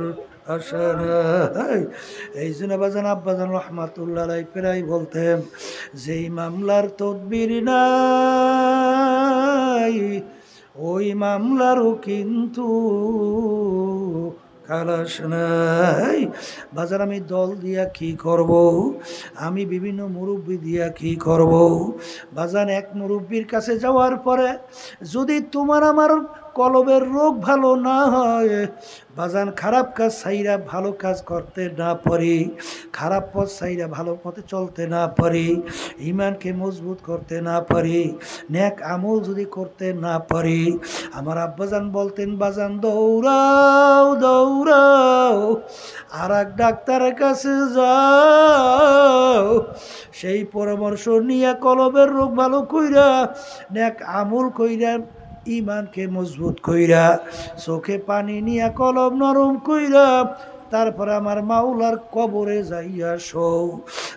আশা নাই। এই জন্য বাজান আব্বাজান রহমাতুল্লাহ আলাইহি প্রায় বলতেন, যেই মামলার তদবির নাই ওই মামলারও কিন্তু খালাস নাই। বাজার আমি দল দিয়া কি করব, আমি বিভিন্ন মুরব্বী দিয়া কি করব। বাজান এক মুরব্বীর কাছে যাওয়ার পরে যদি তোমার আমার কলবের রোগ ভালো না হয়, বাজান খারাপ কাজ ছাইরা ভালো কাজ করতে না পারি, খারাপ পথ ছাইরা ভালো পথে চলতে না পারি, ইমানকে মজবুত করতে না পারি, নেক আমল যদি করতে না পারি, আমার আব্বাজান বলতেন, বাজান দৌড়াও দৌড়াও আর এক ডাক্তারের কাছে যাও, সেই পরামর্শ নিয়ে কলবের রোগ ভালো কইরা নেক আমল কইরা ইমানকে মজবুত কইরা চোখে পানি নিয়ে কলব নরম কইরা তারপরে আমার মাওলার কবরে যাইয়া শো।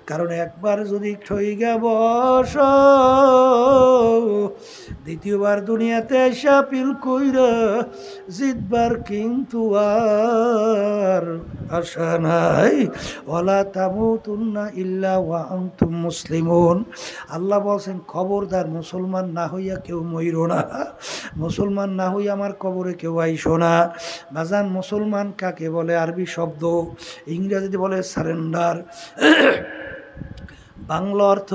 কারণ একবার যদি ঠইগা বস দ্বিতীয়বার দুনিয়াতে এসে আপিল কইরা জিতবার কিন্তু আর আশা নাই। ওয়ালা তামুতুন্না ইল্লা ওয়া আনতুম মুসলিমুন। আল্লাহ বলছেন, খবরদার মুসলমান না হইয়া কেউ মইরো না, মুসলমান না হইয়া আমার কবরে কেউ আইসো না। বাজান মুসলমান কাকে বলে? আরবি শব্দ, ইংরেজিতে বলে সারেন্ডার, বাংলা অর্থ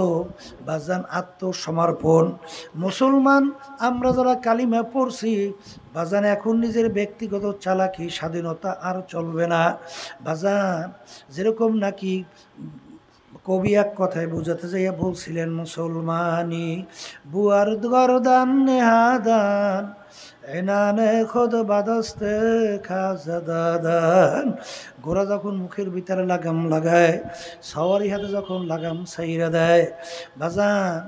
বাজান আত্মসমর্পণ। মুসলমান আমরা যারা কালিমা পড়ছি বাজান এখন নিজের ব্যক্তিগত চালাকি স্বাধীনতা আর চলবে না। বাজান যেরকম নাকি কবি এক কথায় বুঝাতে যাইয়া বলছিলেন, মুসলমানি বুয়ার গরদান নেহাদান এনানে খোদ বাদস্তে খাজাদান। গোরা যখন মুখের ভিতরে লাগাম লাগায়, সওয়ারি হাতে যখন লাগাম ছাইরা দেয়, বাজান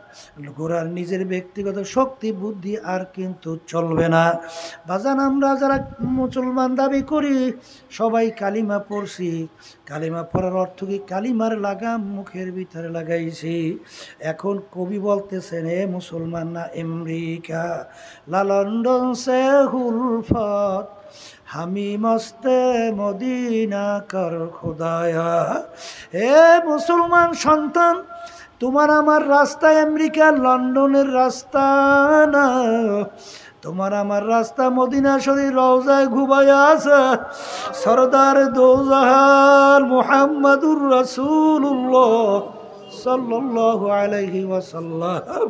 গোরার নিজের ব্যক্তিগত শক্তি বুদ্ধি আর কিন্তু চলবে না। বাজান আমরা যারা মুসলমান দাবি করি সবাই কালিমা পড়ছি, কালিমা পড়ার অর্থ কি? কালিমার লাগাম মুখের ভিতরে লাগাইছি। এখন কবি বলতেছেন, এ মুসলমান না আমেরিকা লা লন্ডন সে হুলফত হামি মস্তে মদিনা কর খোদায়া। হে মুসলমান সন্তান, তোমার আমার রাস্তা আমেরিকা লন্ডনের রাস্তা না, তোমার আমার রাস্তা মদিনা শরীফ রওজায় ঘুমাইয়া আছে সরদার দোজাহান মুহাম্মাদুর রাসূলুল্লাহ সাল্লাল্লাহু আলাইহি ওয়াসাল্লাম।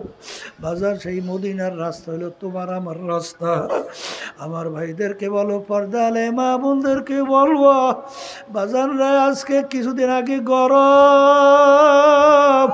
বাজার সেই মদিনার রাস্তা হলো তোমার আমার রাস্তা। আমার ভাইদেরকে বলো, পর্দা আলে মা বোনদেরকে বলবো, বাজার আজকে কিছুদিন আগে গরম